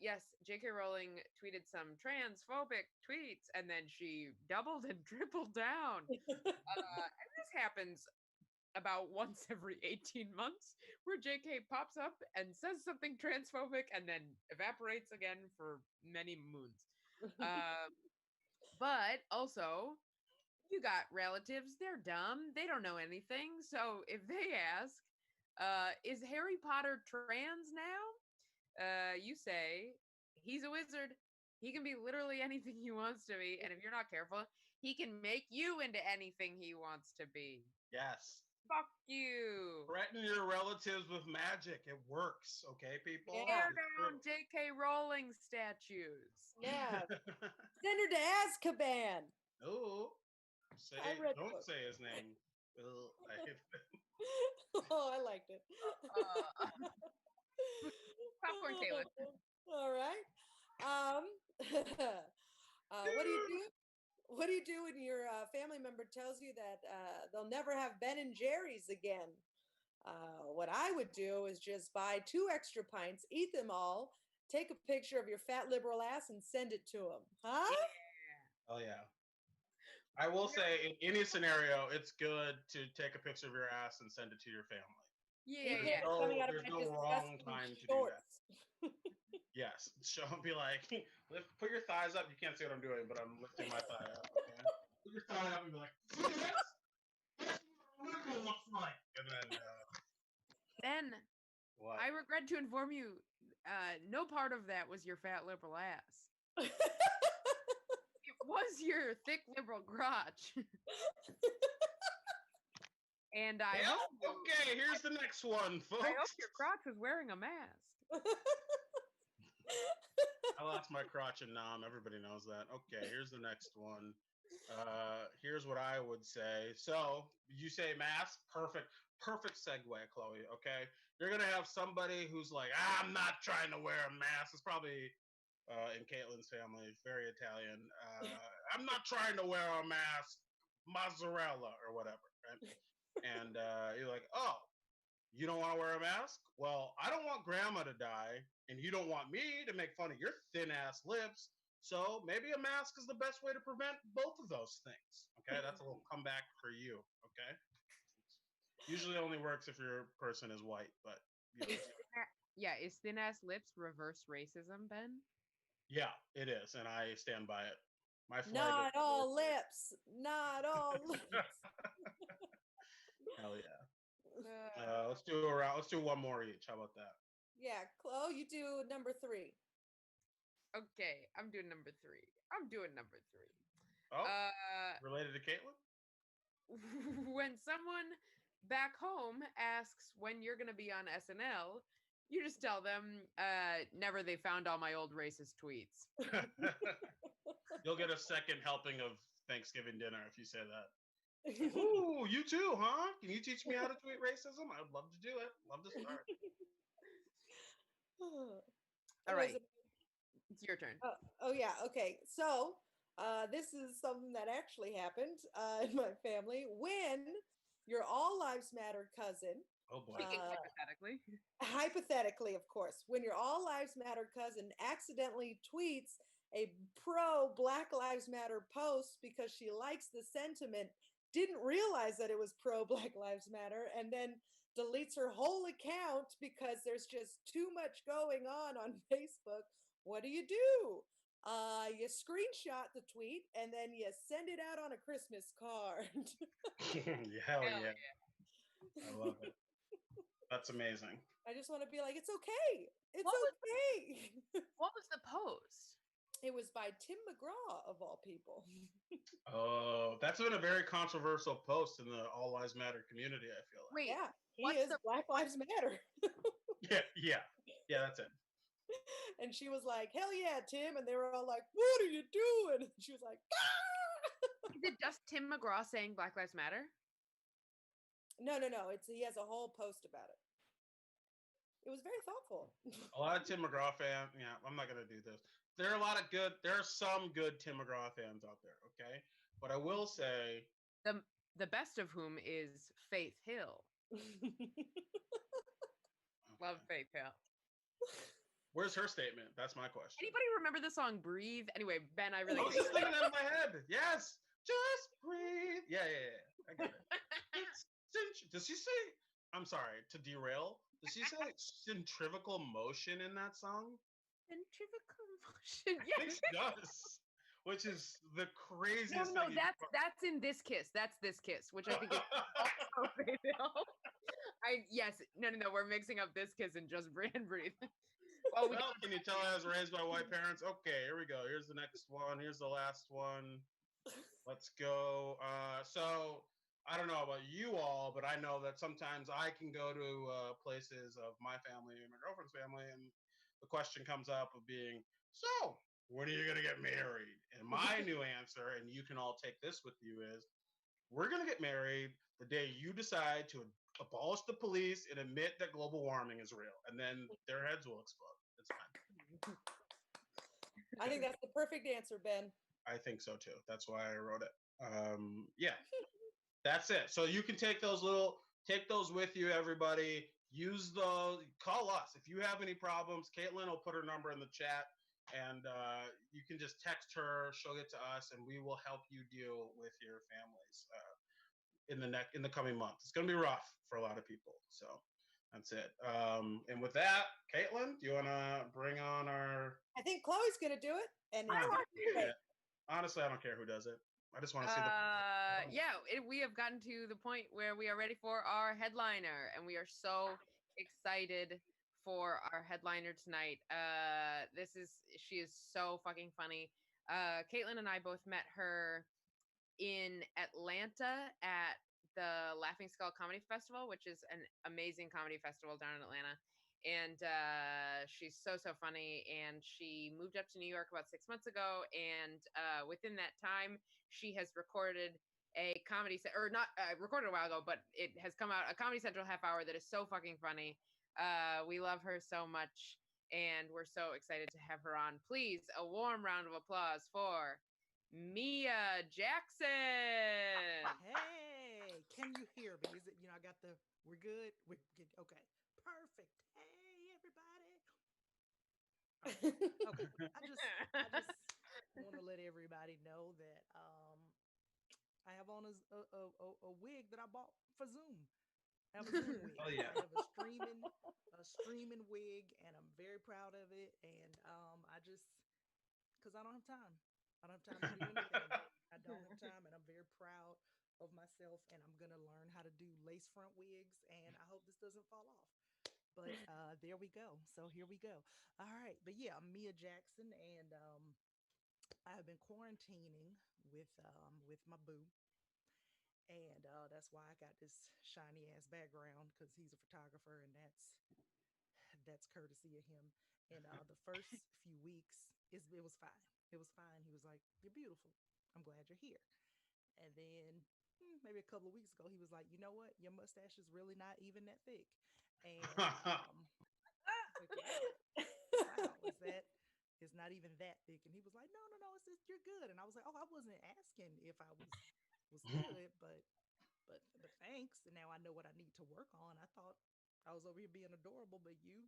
yes, J.K. Rowling tweeted some transphobic tweets, and then she doubled and tripled down. And this happens about once every 18 months, where JK pops up and says something transphobic and then evaporates again for many moons. But also, you got relatives, they're dumb, they don't know anything. So if they ask, is Harry Potter trans now? You say, he's a wizard. He can be literally anything he wants to be. And if you're not careful, he can make you into anything he wants to be. Yes. Fuck you. Threaten your relatives with magic. It works, okay, people? Tear down J.K. Rowling statues. Yeah. Send her to Azkaban. Oh, don't say his name. Ugh, I hate that. Oh, I liked it. Popcorn Caitlin. All right. What do you do? What do you do when your family member tells you that they'll never have Ben and Jerry's again? What I would do is just buy 2 extra pints, eat them all, take a picture of your fat liberal ass, and send it to them. Huh? Yeah. Oh yeah. I will say, in any scenario, it's good to take a picture of your ass and send it to your family. Yeah. There's no wrong time to do that. Yes, be like, put your thighs up. You can't see what I'm doing, but I'm lifting my thigh up. Okay? Put your thigh up and be like, and then. Ben, What? I regret to inform you, no part of that was your fat liberal ass. It was your thick liberal crotch. And I hope. Okay, here's the next one, folks. I hope your crotch was wearing a mask. I lost my crotch in Nam. Everybody knows that. Okay, here's the next one. Here's what I would say. So you say mask, perfect segue, Chloe. Okay, you're gonna have somebody who's like, I'm not trying to wear a mask. It's probably in Caitlin's family, very Italian. I'm not trying to wear a mask, mozzarella or whatever. Right? And you're like, oh, you don't want to wear a mask? Well, I don't want grandma to die, and you don't want me to make fun of your thin ass lips. So maybe a mask is the best way to prevent both of those things. Okay, that's a little comeback for you. Okay, usually only works if your person is white, but yeah, is thin ass lips reverse racism, Ben? Yeah, it is, and I stand by it. My flag. Not all lips. Not all lips. Hell yeah. Let's do one more each. How about that? Yeah, Chloe, you do number 3. Okay, I'm doing number 3. Oh, related to Caitlin? When someone back home asks when you're going to be on SNL, you just tell them, never. They found all my old racist tweets. You'll get a second helping of Thanksgiving dinner if you say that. Ooh, you too, huh? Can you teach me how to tweet racism? I'd love to do it. Love to start. All right. It's your turn. Oh yeah. Okay. So this is something that actually happened in my family when your All Lives Matter cousin. Oh boy. Hypothetically, of course, when your All Lives Matter cousin accidentally tweets a pro Black Lives Matter post because she likes the sentiment, didn't realize that it was pro Black Lives Matter, and then deletes her whole account because there's just too much going on Facebook. What do? You screenshot the tweet and then you send it out on a Christmas card. Hell yeah. I love it. That's amazing. I just want to be like, it's okay. It's What was okay. What was the post? It was by Tim McGraw of all people. Oh, that's been a very controversial post in the All Lives Matter community, I feel like. Wait, Yeah, he what's is the- Black Lives Matter. Yeah, that's it. And she was like, hell yeah, Tim. And they were all like, what are you doing? And she was like, ah! Is it just Tim McGraw saying Black Lives Matter? No. He has a whole post about it. It was very thoughtful. A lot of Tim McGraw fans. Yeah, I'm not gonna do this. There are some good Tim McGraw fans out there. Okay, but I will say The best of whom is Faith Hill. Love Faith Hill. Where's her statement? That's my question. Anybody remember the song Breathe? Anyway, Ben, I really I was just thinking that in my head. Yes, just breathe. Yeah. I get it. Does she say? I'm sorry to derail. Does she say centrifugal motion in that song? Centrifugal motion. I think Yes. she does. Which is the craziest No, thing. that's in This Kiss. That's This Kiss, which I think is also Faith Hill. No, we're mixing up This Kiss and Just Breathe. Well, Can you tell I was raised by white parents? Okay, here we go. Here's the next one. Here's the last one. Let's go. So I don't know about you all, but I know that sometimes I can go to places of my family and my girlfriend's family, and the question comes up of being, so when are you gonna get married? And my new answer, and you can all take this with you, is we're gonna get married the day you decide to abolish the police and admit that global warming is real, and then their heads will explode. It's fine. I think that's the perfect answer, Ben. I think so too. That's why I wrote it. Yeah, that's it. So you can take those with you, everybody. Use those. Call us if you have any problems. Caitlin will put her number in the chat, and you can just text her. She'll get to us, and we will help you deal with your families in the coming months. It's gonna be rough for a lot of people. So that's it. And with that, Caitlin, do you want to bring on our? I think Chloe's going to do it. And I it's don't great. Honestly, I don't care who does it. I just want to see the. We have gotten to the point where we are ready for our headliner, and we are so excited for our headliner tonight. She is so fucking funny. Caitlin and I both met her in Atlanta at the Laughing Skull Comedy Festival, which is an amazing comedy festival down in Atlanta. And she's so funny, and she moved up to New York about 6 months ago, and within that time she has recorded a comedy set, or not recorded a while ago, but it has come out, a Comedy Central half hour that is so fucking funny. We love her so much, and we're so excited to have her on. Please, a warm round of applause for Mia Jackson. Hey, can you hear me? Is it, I got we're good? We're good. Okay, perfect. Hey, everybody. Okay, I just want to let everybody know that I have on a wig that I bought for Zoom. I have a Zoom wig. Oh, yeah. I have a streaming wig, and I'm very proud of it. And because I don't have time. I don't have time to do anything. I don't have time, and I'm very proud of myself. And I'm gonna learn how to do lace front wigs, and I hope this doesn't fall off. But there we go. So here we go. All right, but yeah, I'm Mia Jackson, and I have been quarantining with my boo, and that's why I got this shiny ass background, because he's a photographer, and that's courtesy of him. And the first few weeks, it was fine. It was fine. He was like, "You're beautiful. I'm glad you're here." And then maybe a couple of weeks ago, he was like, "You know what? Your mustache is really not even that thick." And wow, it's not even that thick. And he was like, no, it's just, you're good. And I was like, oh, I wasn't asking if I was good, but thanks. And now I know what I need to work on. I thought I was over here being adorable, but you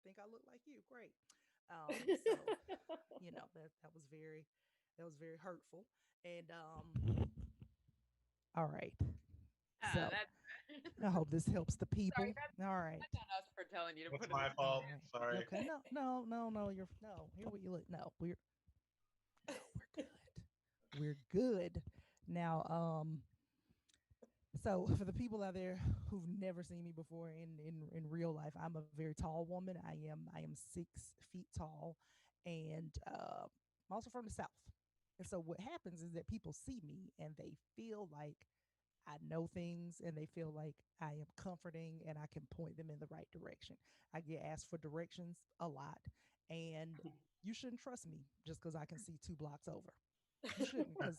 think I look like you. Great. So that was very hurtful. And all right. So I hope this helps the people. All right. That's not us for telling you to It's put my it fault. Right. Sorry. Okay. No. Here what you look. No, we're good. We're good. Now, So for the people out there who've never seen me before in real life, I'm a very tall woman. I am 6 feet tall, and I'm also from the South. And so what happens is that people see me and they feel like I know things, and they feel like I am comforting and I can point them in the right direction. I get asked for directions a lot, and you shouldn't trust me just because I can see 2 blocks over. You shouldn't, because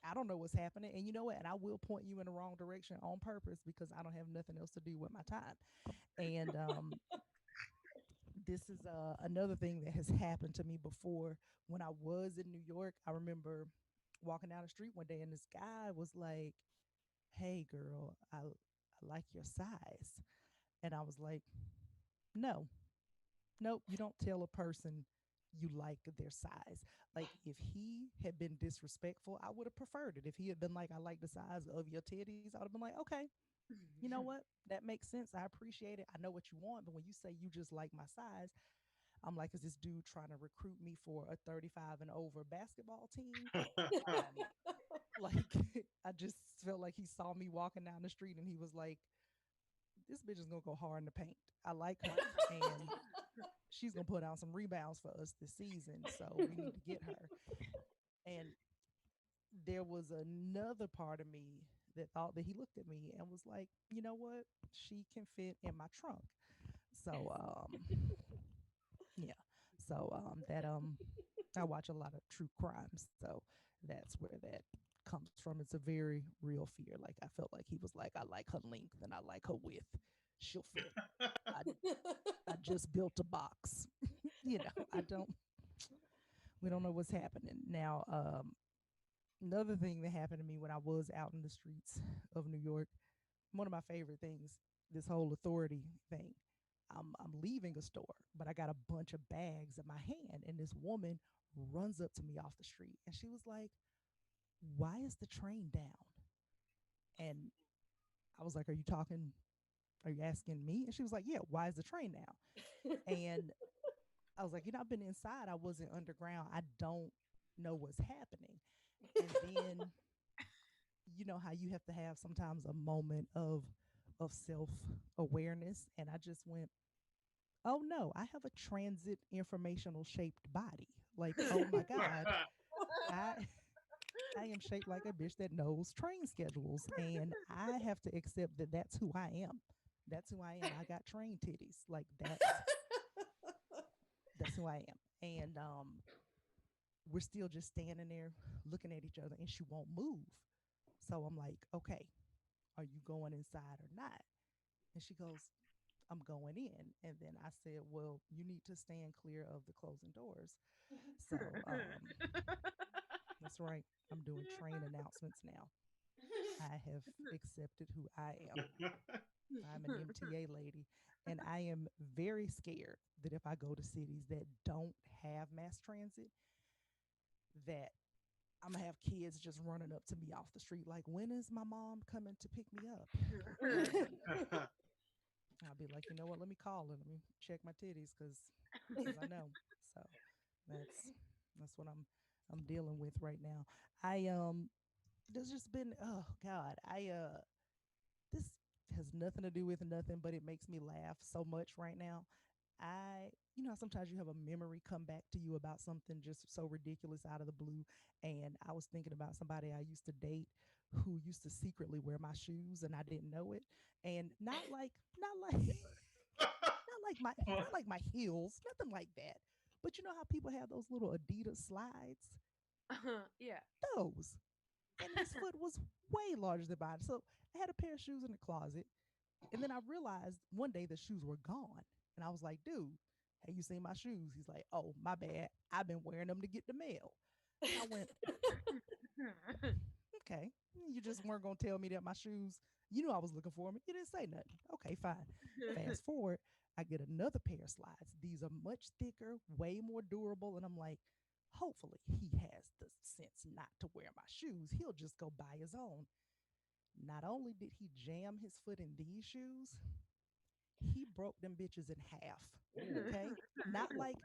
I don't know what's happening. And you know what? And I will point you in the wrong direction on purpose because I don't have nothing else to do with my time. And this is another thing that has happened to me before. When I was in New York, I remember walking down the street one day and this guy was like, "Hey, girl, I like your size." And I was like, "No, nope, you don't tell a person you like their size." Like, if he had been disrespectful, I would have preferred it. If he had been like, "I like the size of your titties," I would have been like, "Okay, you know what? That makes sense. I appreciate it. I know what you want." But when you say you just like my size, I'm like, is this dude trying to recruit me for a 35 and over basketball team? I mean, like, I just felt like he saw me walking down the street and he was like, "This bitch is gonna go hard in the paint. I like her, and she's gonna put out some rebounds for us this season. So we need to get her." And there was another part of me that thought that he looked at me and was like, "You know what? She can fit in my trunk." So yeah. So that I watch a lot of true crimes. So that's where that comes from. It's a very real fear. Like, I felt like he was like, "I like her length and I like her width. She'll fit. I I just built a box." I don't. We don't know what's happening now. Another thing that happened to me when I was out in the streets of New York, one of my favorite things, this whole authority thing. I'm leaving a store, but I got a bunch of bags in my hand, and this woman runs up to me off the street, and she was like, "Why is the train down?" And I was like, "Are you talking? Are you asking me?" And she was like, "Yeah, why is the train down?" And I was like, "I've been inside. I wasn't underground. I don't know what's happening." And then you know how you have to have sometimes a moment of self awareness, and I just went, "Oh no, I have a transit informational shaped body. Like, oh my god, I I am shaped like a bitch that knows train schedules, and I have to accept that that's who I am. That's who I am. I got train titties. Like, that's who I am." And we're still just standing there looking at each other, and she won't move. So I'm like, "Okay, are you going inside or not?" And she goes, "I'm going in." And then I said, "Well, you need to stand clear of the closing doors." So that's right. I'm doing train announcements now. I have accepted who I am. I'm an MTA lady. And I am very scared that if I go to cities that don't have mass transit, that I'm gonna have kids just running up to me off the street like, "When is my mom coming to pick me up?" I'll be like, "You know what? Let me call her. Let me check my titties, because I know." So that's what I'm dealing with right now. I There's just been, oh god, I this has nothing to do with nothing, but it makes me laugh so much right now. Sometimes you have a memory come back to you about something just so ridiculous out of the blue. And I was thinking about somebody I used to date who used to secretly wear my shoes and I didn't know it. And not like my heels, nothing like that. But you know how people have those little Adidas slides? Yeah. Those. And his foot was way larger than mine. So I had a pair of shoes in the closet. And then I realized one day the shoes were gone. And I was like, "Dude, have you seen my shoes?" He's like, "Oh, my bad. I've been wearing them to get the mail." And I went, "Okay. You just weren't going to tell me that my shoes, you knew I was looking for them. You didn't say nothing. Okay, fine." Fast forward, I get another pair of slides. These are much thicker, way more durable. And I'm like, hopefully he has the sense not to wear my shoes. He'll just go buy his own. Not only did he jam his foot in these shoes, he broke them bitches in half. Okay? Not like,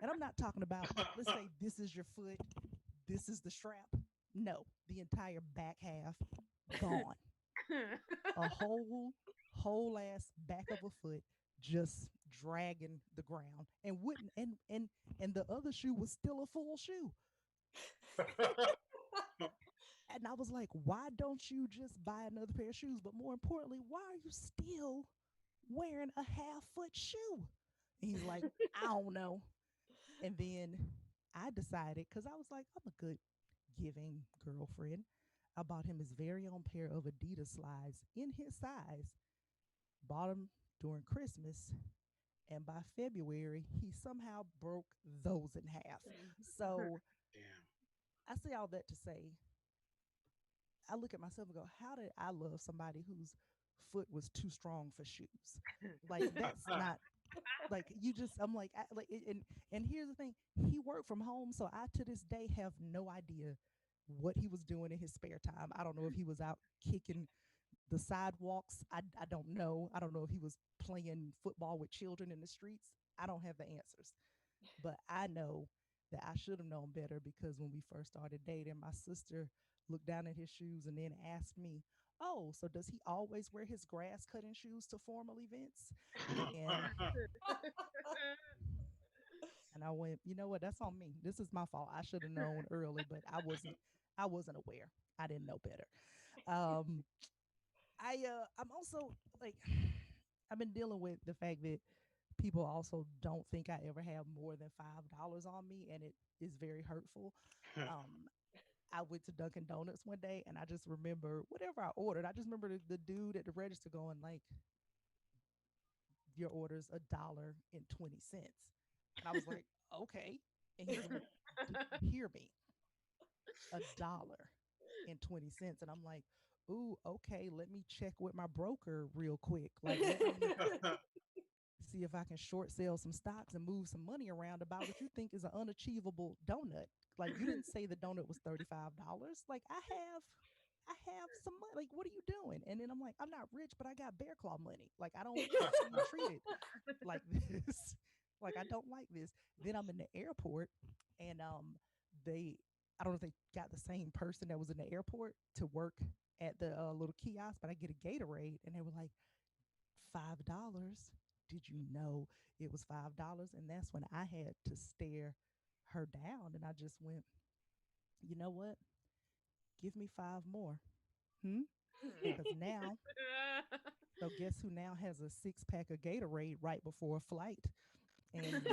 and I'm not talking about, let's say this is your foot, this is the strap. No, the entire back half gone. A whole ass back of a foot just dragging the ground and wouldn't and the other shoe was still a full shoe. And I was like, why don't you just buy another pair of shoes? But more importantly, why are you still wearing a half foot shoe? And he's like, I don't know. And then I decided, because I was like, I'm a good giving girlfriend. I bought him his very own pair of Adidas slides in his size, bought them during Christmas. And by February, he somehow broke those in half. So Damn. I say all that to say, I look at myself and go, how did I love somebody whose foot was too strong for shoes? Like, that's not like you just. I'm like, and here's the thing: he worked from home, so I to this day have no idea what he was doing in his spare time. I don't know if he was out kicking the sidewalks. I don't know. I don't know if he was playing football with children in the streets. I don't have the answers. But I know that I should have known better because when we first started dating, my sister looked down at his shoes and then asked me, "Oh, so does he always wear his grass cutting shoes to formal events?" And and I went, "You know what? That's on me. This is my fault. I should have known early, but I wasn't aware. I didn't know better." Um I'm also like I've been dealing with the fact that people also don't think I ever have more than $5 on me, and it is very hurtful. Um, I went to Dunkin' Donuts one day, and I just remember whatever I ordered. I just remember the dude at the register going like, "Your order's $1.20," and I was like, "Okay." And he's like, "Hear me, $1.20," and I'm like, "Ooh, okay. Let me check with my broker real quick. Like, let me see if I can short sell some stocks and move some money around about what you think is an unachievable donut. Like you didn't say the donut was $35. Like I have some money. Like what are you doing?" And then I'm like, "I'm not rich, but I got bear claw money. Like I don't like being treated like this. Like I don't like this." Then I'm in the airport and they I don't know if they got the same person that was in the airport to work at the little kiosk, but I get a Gatorade and they were like, $5. Did you know it was $5? And that's when I had to stare her down. And I just went, you know what? Give me five more. Because now, so guess who now has a 6-pack of Gatorade right before a flight? And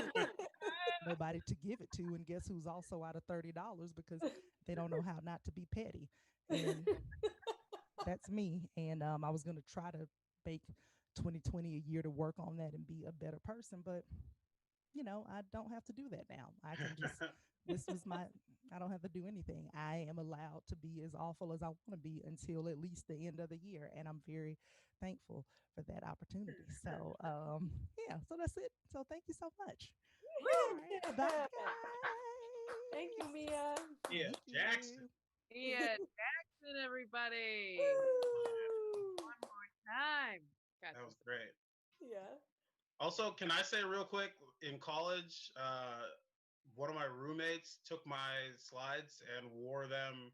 nobody to give it to. And guess who's also out of $30 because they don't know how not to be petty. And that's me. And I was going to try to make 2020 a year to work on that and be a better person. But, I don't have to do that now. I can just, this was I don't have to do anything. I am allowed to be as awful as I want to be until at least the end of the year. And I'm very thankful for that opportunity. So, yeah, so that's it. So thank you so much. All right, bye, guys. Thank you, Mia. Yeah, Thank you. Jackson. Yeah, Jackson, everybody. Woo! One more time. That was great. Yeah. Also, can I say real quick, in college, one of my roommates took my slides and wore them,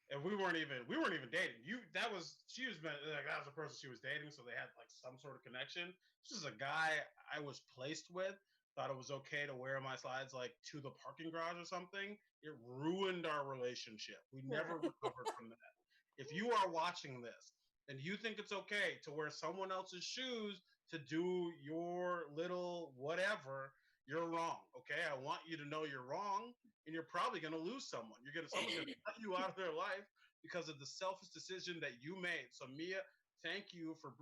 and we weren't even dating. That was the person she was dating, so they had like some sort of connection. This is a guy I was placed with. Thought it was okay to wear my slides like to the parking garage or something. It ruined our relationship. We never recovered from that. If you are watching this and you think it's okay to wear someone else's shoes to do your little whatever, you're wrong. Okay, I want you to know you're wrong, and you're probably going to lose someone. Someone's going to cut you out of their life because of the selfish decision that you made. So Mia, thank you for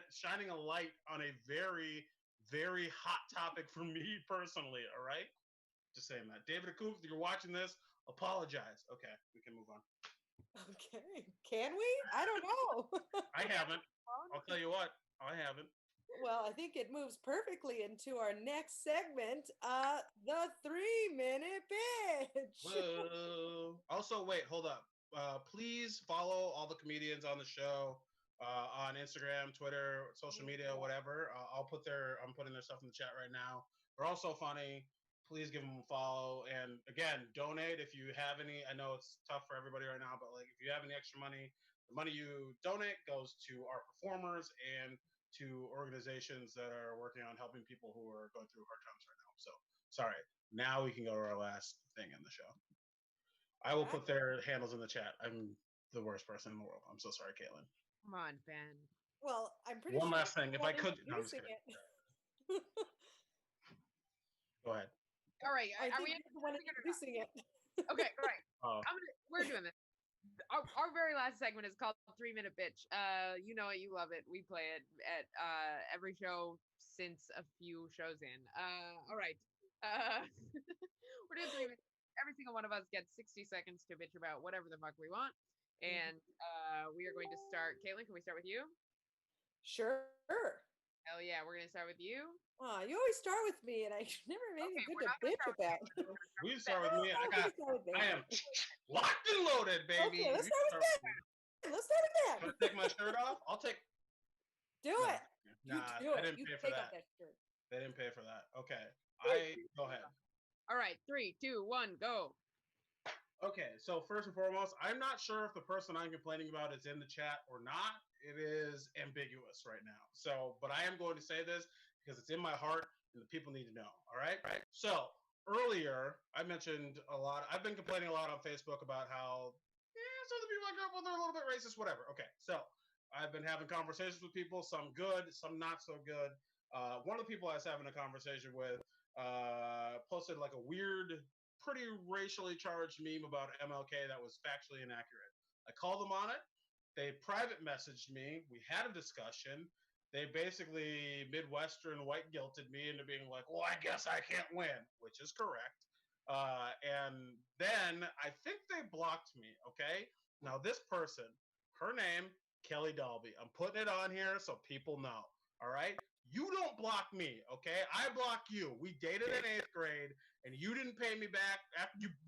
shining a light on a very, very hot topic for me personally. All right, just saying that. David Akouf, if you're watching this, apologize. Okay, we can move on. Okay. Can we? I don't know. I haven't. I'll tell you what, I haven't. Well, I think it moves perfectly into our next segment, the 3-minute bitch. Whoa. Also, wait, hold up. Please follow all the comedians on the show on Instagram, Twitter, social media, whatever. I'm putting their stuff in the chat right now. They're also funny. Please give them a follow. And again, donate if you have any. I know it's tough for everybody right now, but like if you have any extra money, The money you donate goes to our performers and to organizations that are working on helping people who are going through hard times right now. So, sorry. Now we can go to our last thing in the show. I will put their handles in the chat. I'm the worst person in the world. I'm so sorry, Caitlin. Come on, Ben. Well, I'm pretty One sure last thing. If I could, no, I'm just introducing kidding. it. Go ahead. All right. I Are think we you're the one introducing it. Okay, all right. Oh, We're doing this. Our very last segment is called 3-Minute Bitch. You know it, you love it. We play it at every show since a few shows in. All right. We're doing 3 minutes. Every single one of us gets 60 seconds to bitch about whatever the fuck we want. And we are going to start. Caitlin, can we start with you? Sure. Hell yeah, we're gonna start with you. You always start with me, and I never made Okay, anything we're good to not gonna bitch start with about. we start with me. Oh, we can start with I Ben. am locked and loaded, baby. Okay, let's You start with start Ben. Let's start with Ben. Can I take my shirt off? I'll take. Do No. it. You Nah, do I it. didn't You pay for take off that. that shirt. They didn't pay for that. Okay. Go ahead. All right, 3, 2, 1, go. Okay, so first and foremost, I'm not sure if the person I'm complaining about is in the chat or not. It is ambiguous right now. So, but I am going to say this because it's in my heart and the people need to know. All right. So earlier, I mentioned a lot. I've been complaining a lot on Facebook about how some of the people I grew up with are a little bit racist, whatever. Okay, so I've been having conversations with people, some good, some not so good. One of the people I was having a conversation with posted like a weird, pretty racially charged meme about MLK that was factually inaccurate. I called them on it. They private messaged me. We had a discussion. They basically Midwestern white guilted me into being like, well, I guess I can't win, which is correct. And then I think they blocked me. Okay. Now, this person, her name, Kelly Dalby. I'm putting it on here so people know. All right. You don't block me. Okay. I block you. We dated in 8th grade and you didn't pay me back.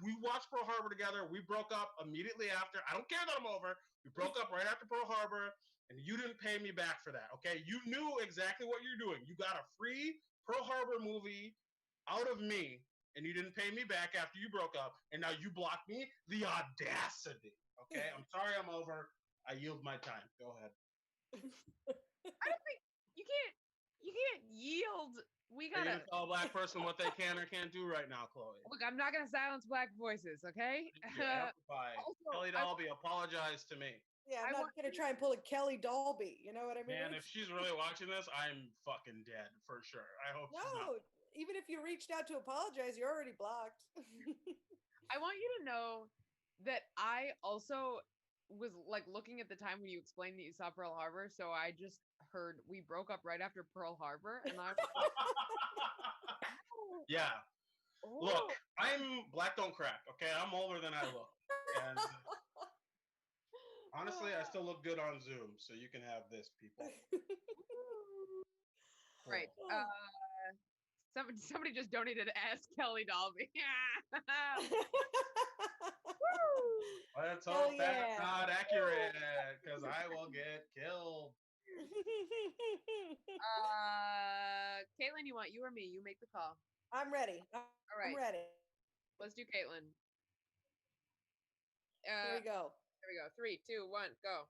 We watched Pearl Harbor together. We broke up immediately after. I don't care that I'm over. We broke up right after Pearl Harbor. And you didn't pay me back for that, okay? You knew exactly what you're doing. You got a free Pearl Harbor movie out of me, and you didn't pay me back after you broke up, and now you blocked me? The audacity, okay? I'm sorry I'm over. I yield my time. Go ahead. I don't think you can't yield. We You're gotta gonna tell a black person what they can or can't do right now, Chloe. look. I'm not gonna silence black voices, okay? You amplify. Also, Kelly Dalby, apologize to me. Yeah, I I'm not going to try and pull a Kelly Dalby. You know what I mean? Man, if she's really watching this, I'm fucking dead for sure. I hope she's No, not. even if you reached out to apologize, you're already blocked. I want you to know that I also was like looking at the time when you explained that you saw Pearl Harbor, so I just heard we broke up right after Pearl Harbor, and I Yeah. Look, I'm black don't crack, okay? I'm older than I look. And honestly, I still look good on Zoom, so you can have this, people. right. Somebody just donated to Ask Kelly Dalby. Let's Hell hope that's yeah. not accurate, because I will get killed. Caitlin, you want you or me? You make the call. I'm ready. All right. I'm ready. Let's do Caitlin. Here we go. There we go. 3, 2, 1, go.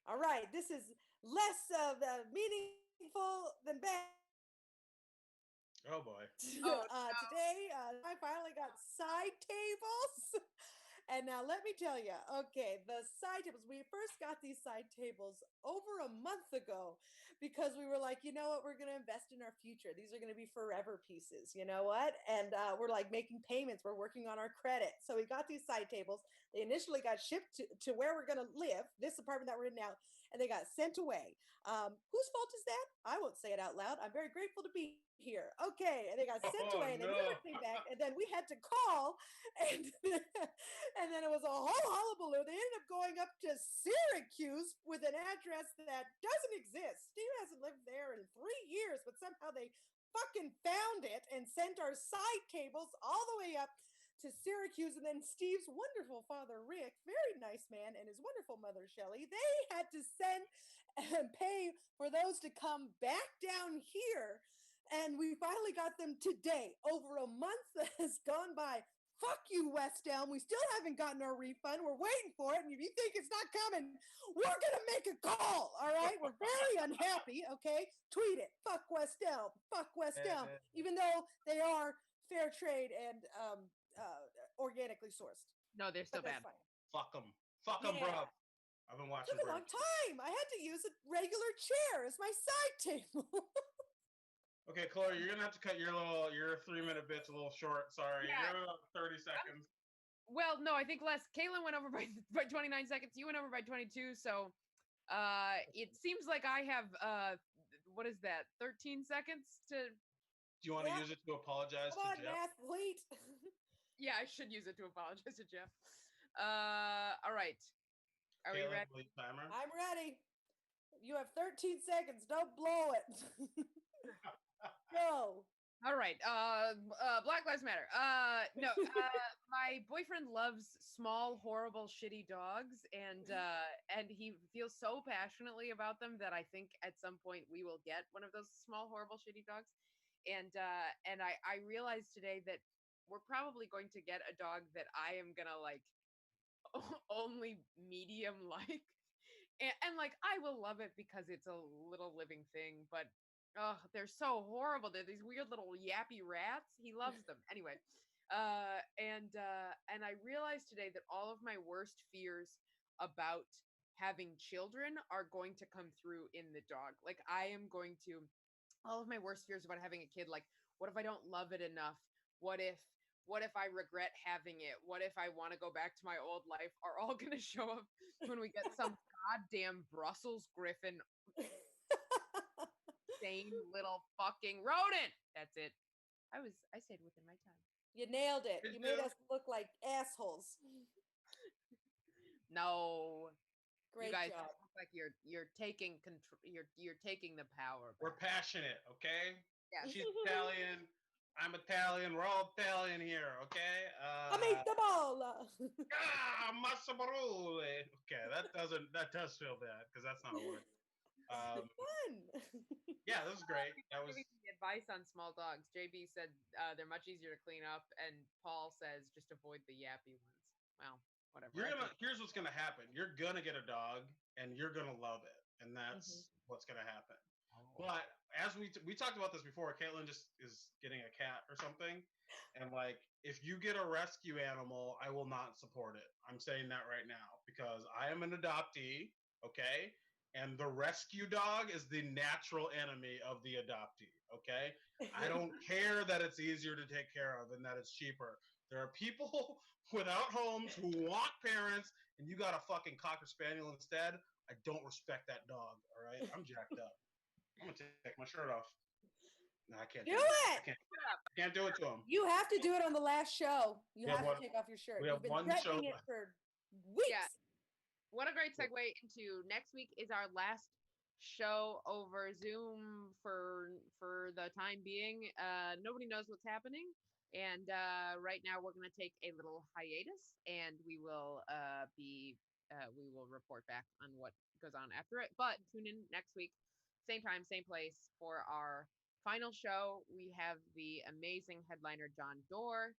All right. This is less of meaningful than bad. Oh boy. no. Today, I finally got side tables. And now let me tell you, okay, the side tables, we first got these side tables over a month ago because we were like, you know what, we're going to invest in our future. These are going to be forever pieces, you know what? And we're like making payments. We're working on our credit. So we got these side tables. They initially got shipped to where we're going to live, this apartment that we're in now, and they got sent away. Whose fault is that? I won't say it out loud. I'm very grateful to be here. Okay. And they got sent away and they never came back. And then we had to call and and then it was a whole hullabaloo. They ended up going up to Syracuse with an address that doesn't exist. Steve hasn't lived there in 3 years, but somehow they fucking found it and sent our side tables all the way up to Syracuse. And then Steve's wonderful father, Rick, very nice man, and his wonderful mother, Shelley, they had to send and pay for those to come back down here. And we finally got them today. Over a month has gone by. fuck you, West Elm. We still haven't gotten our refund. We're waiting for it. And if you think it's not coming, we're going to make a call. All right. We're very unhappy. Okay. Tweet it. Fuck West Elm. Fuck West Elm. Even though they are fair trade and organically sourced. No, they're still But bad. that's fine. Fuck them. Fuck them, Yeah. bro. I've been watching. Took a long time. I had to use a regular chair as my side table. Okay, Chloe, you're gonna have to cut your 3-minute bitch a little short. Sorry, Yeah. you're about 30 seconds. Well, no, I think less. Caitlin went over by 29 seconds. You went over by 22. So it seems like I have, what is that, 13 seconds to. Do you want to use it to apologize Come on, to Jeff? athlete. Yeah, I should use it to apologize to Jeff. All right. Are we Caitlin, ready? will you timer? I'm ready. You have 13 seconds. Don't blow it. Go. All right. Black Lives Matter. No. My boyfriend loves small, horrible, shitty dogs, and he feels so passionately about them that I think at some point we will get one of those small, horrible, shitty dogs. And I realized today that we're probably going to get a dog that I am gonna like only medium like. And like I will love it because it's a little living thing, but they're so horrible. They're these weird little yappy rats. He loves them. Anyway, and I realized today that all of my worst fears about having children are going to come through in the dog. Like I am going to all of my worst fears about having a kid, like what if I don't love it enough? What if I regret having it? What if I want to go back to my old life? Are all going to show up when we get some goddamn Brussels Griffin, sane little fucking rodent. That's it. I stayed within my time. You nailed it. You made us look like assholes. No. Great you guys job. look like you're taking control. You're taking the power back. We're passionate, okay? Yeah. She's Italian. I'm Italian. We're all Italian here, okay? Meatball. Massa barule. Okay, that does feel bad because that's not a word. Fun. Yeah, this is great. That was giving me advice on small dogs. JB said they're much easier to clean up, and Paul says just avoid the yappy ones. Well, whatever. Here's what's gonna happen. You're gonna get a dog, and you're gonna love it, and that's what's gonna happen. But as we talked about this before, Caitlin just is getting a cat or something, and like if you get a rescue animal, I will not support it. I'm saying that right now because I am an adoptee, okay, and the rescue dog is the natural enemy of the adoptee, okay. I don't care that it's easier to take care of and that it's cheaper. There are people without homes who want parents, and you got a fucking Cocker Spaniel instead. I don't respect that dog. All right, I'm jacked up. I'm gonna take my shirt off. No, I can't Do it. I can't do it to him. You have to do it on the last show. You have to take off your shirt. You've been threatening it for weeks. Yeah. What a great segue into next week is our last show over Zoom for the time being. Nobody knows what's happening, and right now we're going to take a little hiatus, and we will report back on what goes on after it. But tune in next week, same time, same place for our final show. We have the amazing headliner John Doerr.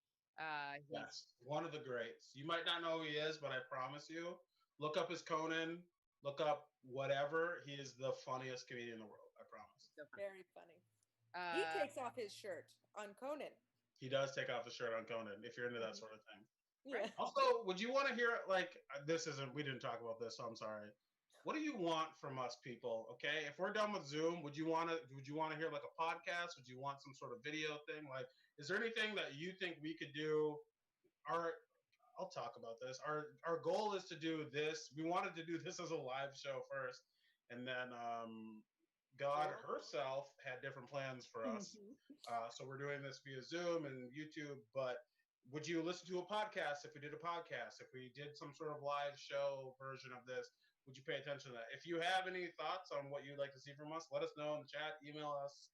Yes, one of the greats. You might not know who he is, but I promise you, look up his Conan, look up whatever. He is the funniest comedian in the world. I promise. Very funny. He takes off his shirt on Conan. He does take off the shirt on Conan if you're into that sort of thing. Yeah. Also, would you want to hear like this? We didn't talk about this, so I'm sorry. What do you want from us, people? Okay, if we're done with Zoom, would you want to hear like a podcast? Would you want some sort of video thing? Like, is there anything that you think we could do? I'll talk about this. Our goal is to do this. We wanted to do this as a live show first, and then God herself had different plans for us. So we're doing this via Zoom and YouTube. But would you listen to a podcast if we did a podcast? If we did some sort of live show version of this? Would you pay attention to that? If you have any thoughts on what you'd like to see from us, let us know in the chat. Email us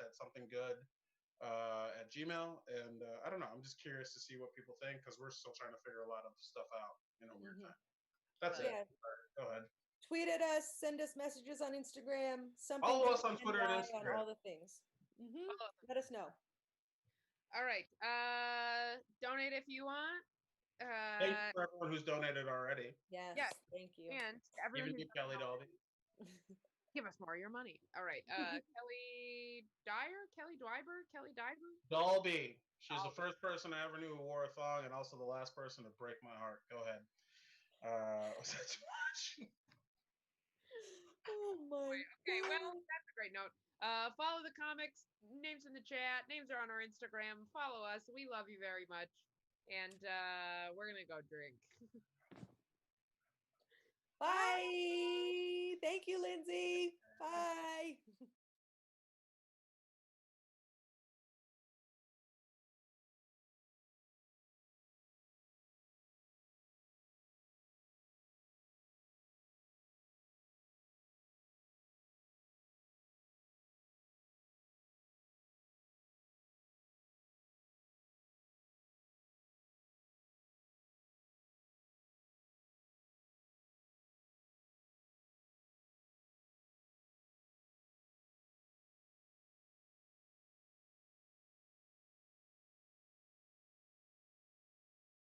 at somethinggood@gmail. And I don't know. I'm just curious to see what people think because we're still trying to figure a lot of stuff out in a weird time. That's it. Go ahead. Tweet at us. Send us messages on Instagram. Follow us on Twitter and Instagram. On all the things. Let us know. All right. Donate if you want. Thanks for everyone who's donated already. Yes. Yes. Thank you. And everyone Even who's you, Kelly Dolby. give us more of your money. All right. Kelly Diver. Dolby. She's the first person I ever knew who wore a thong, and also the last person to break my heart. Go ahead. Was that too much? Oh my Okay, well, God. that's a great note. Follow the comics. Names in the chat. Names are on our Instagram. Follow us. We love you very much. And we're gonna go drink. Bye. Thank you, Lindsay. Bye.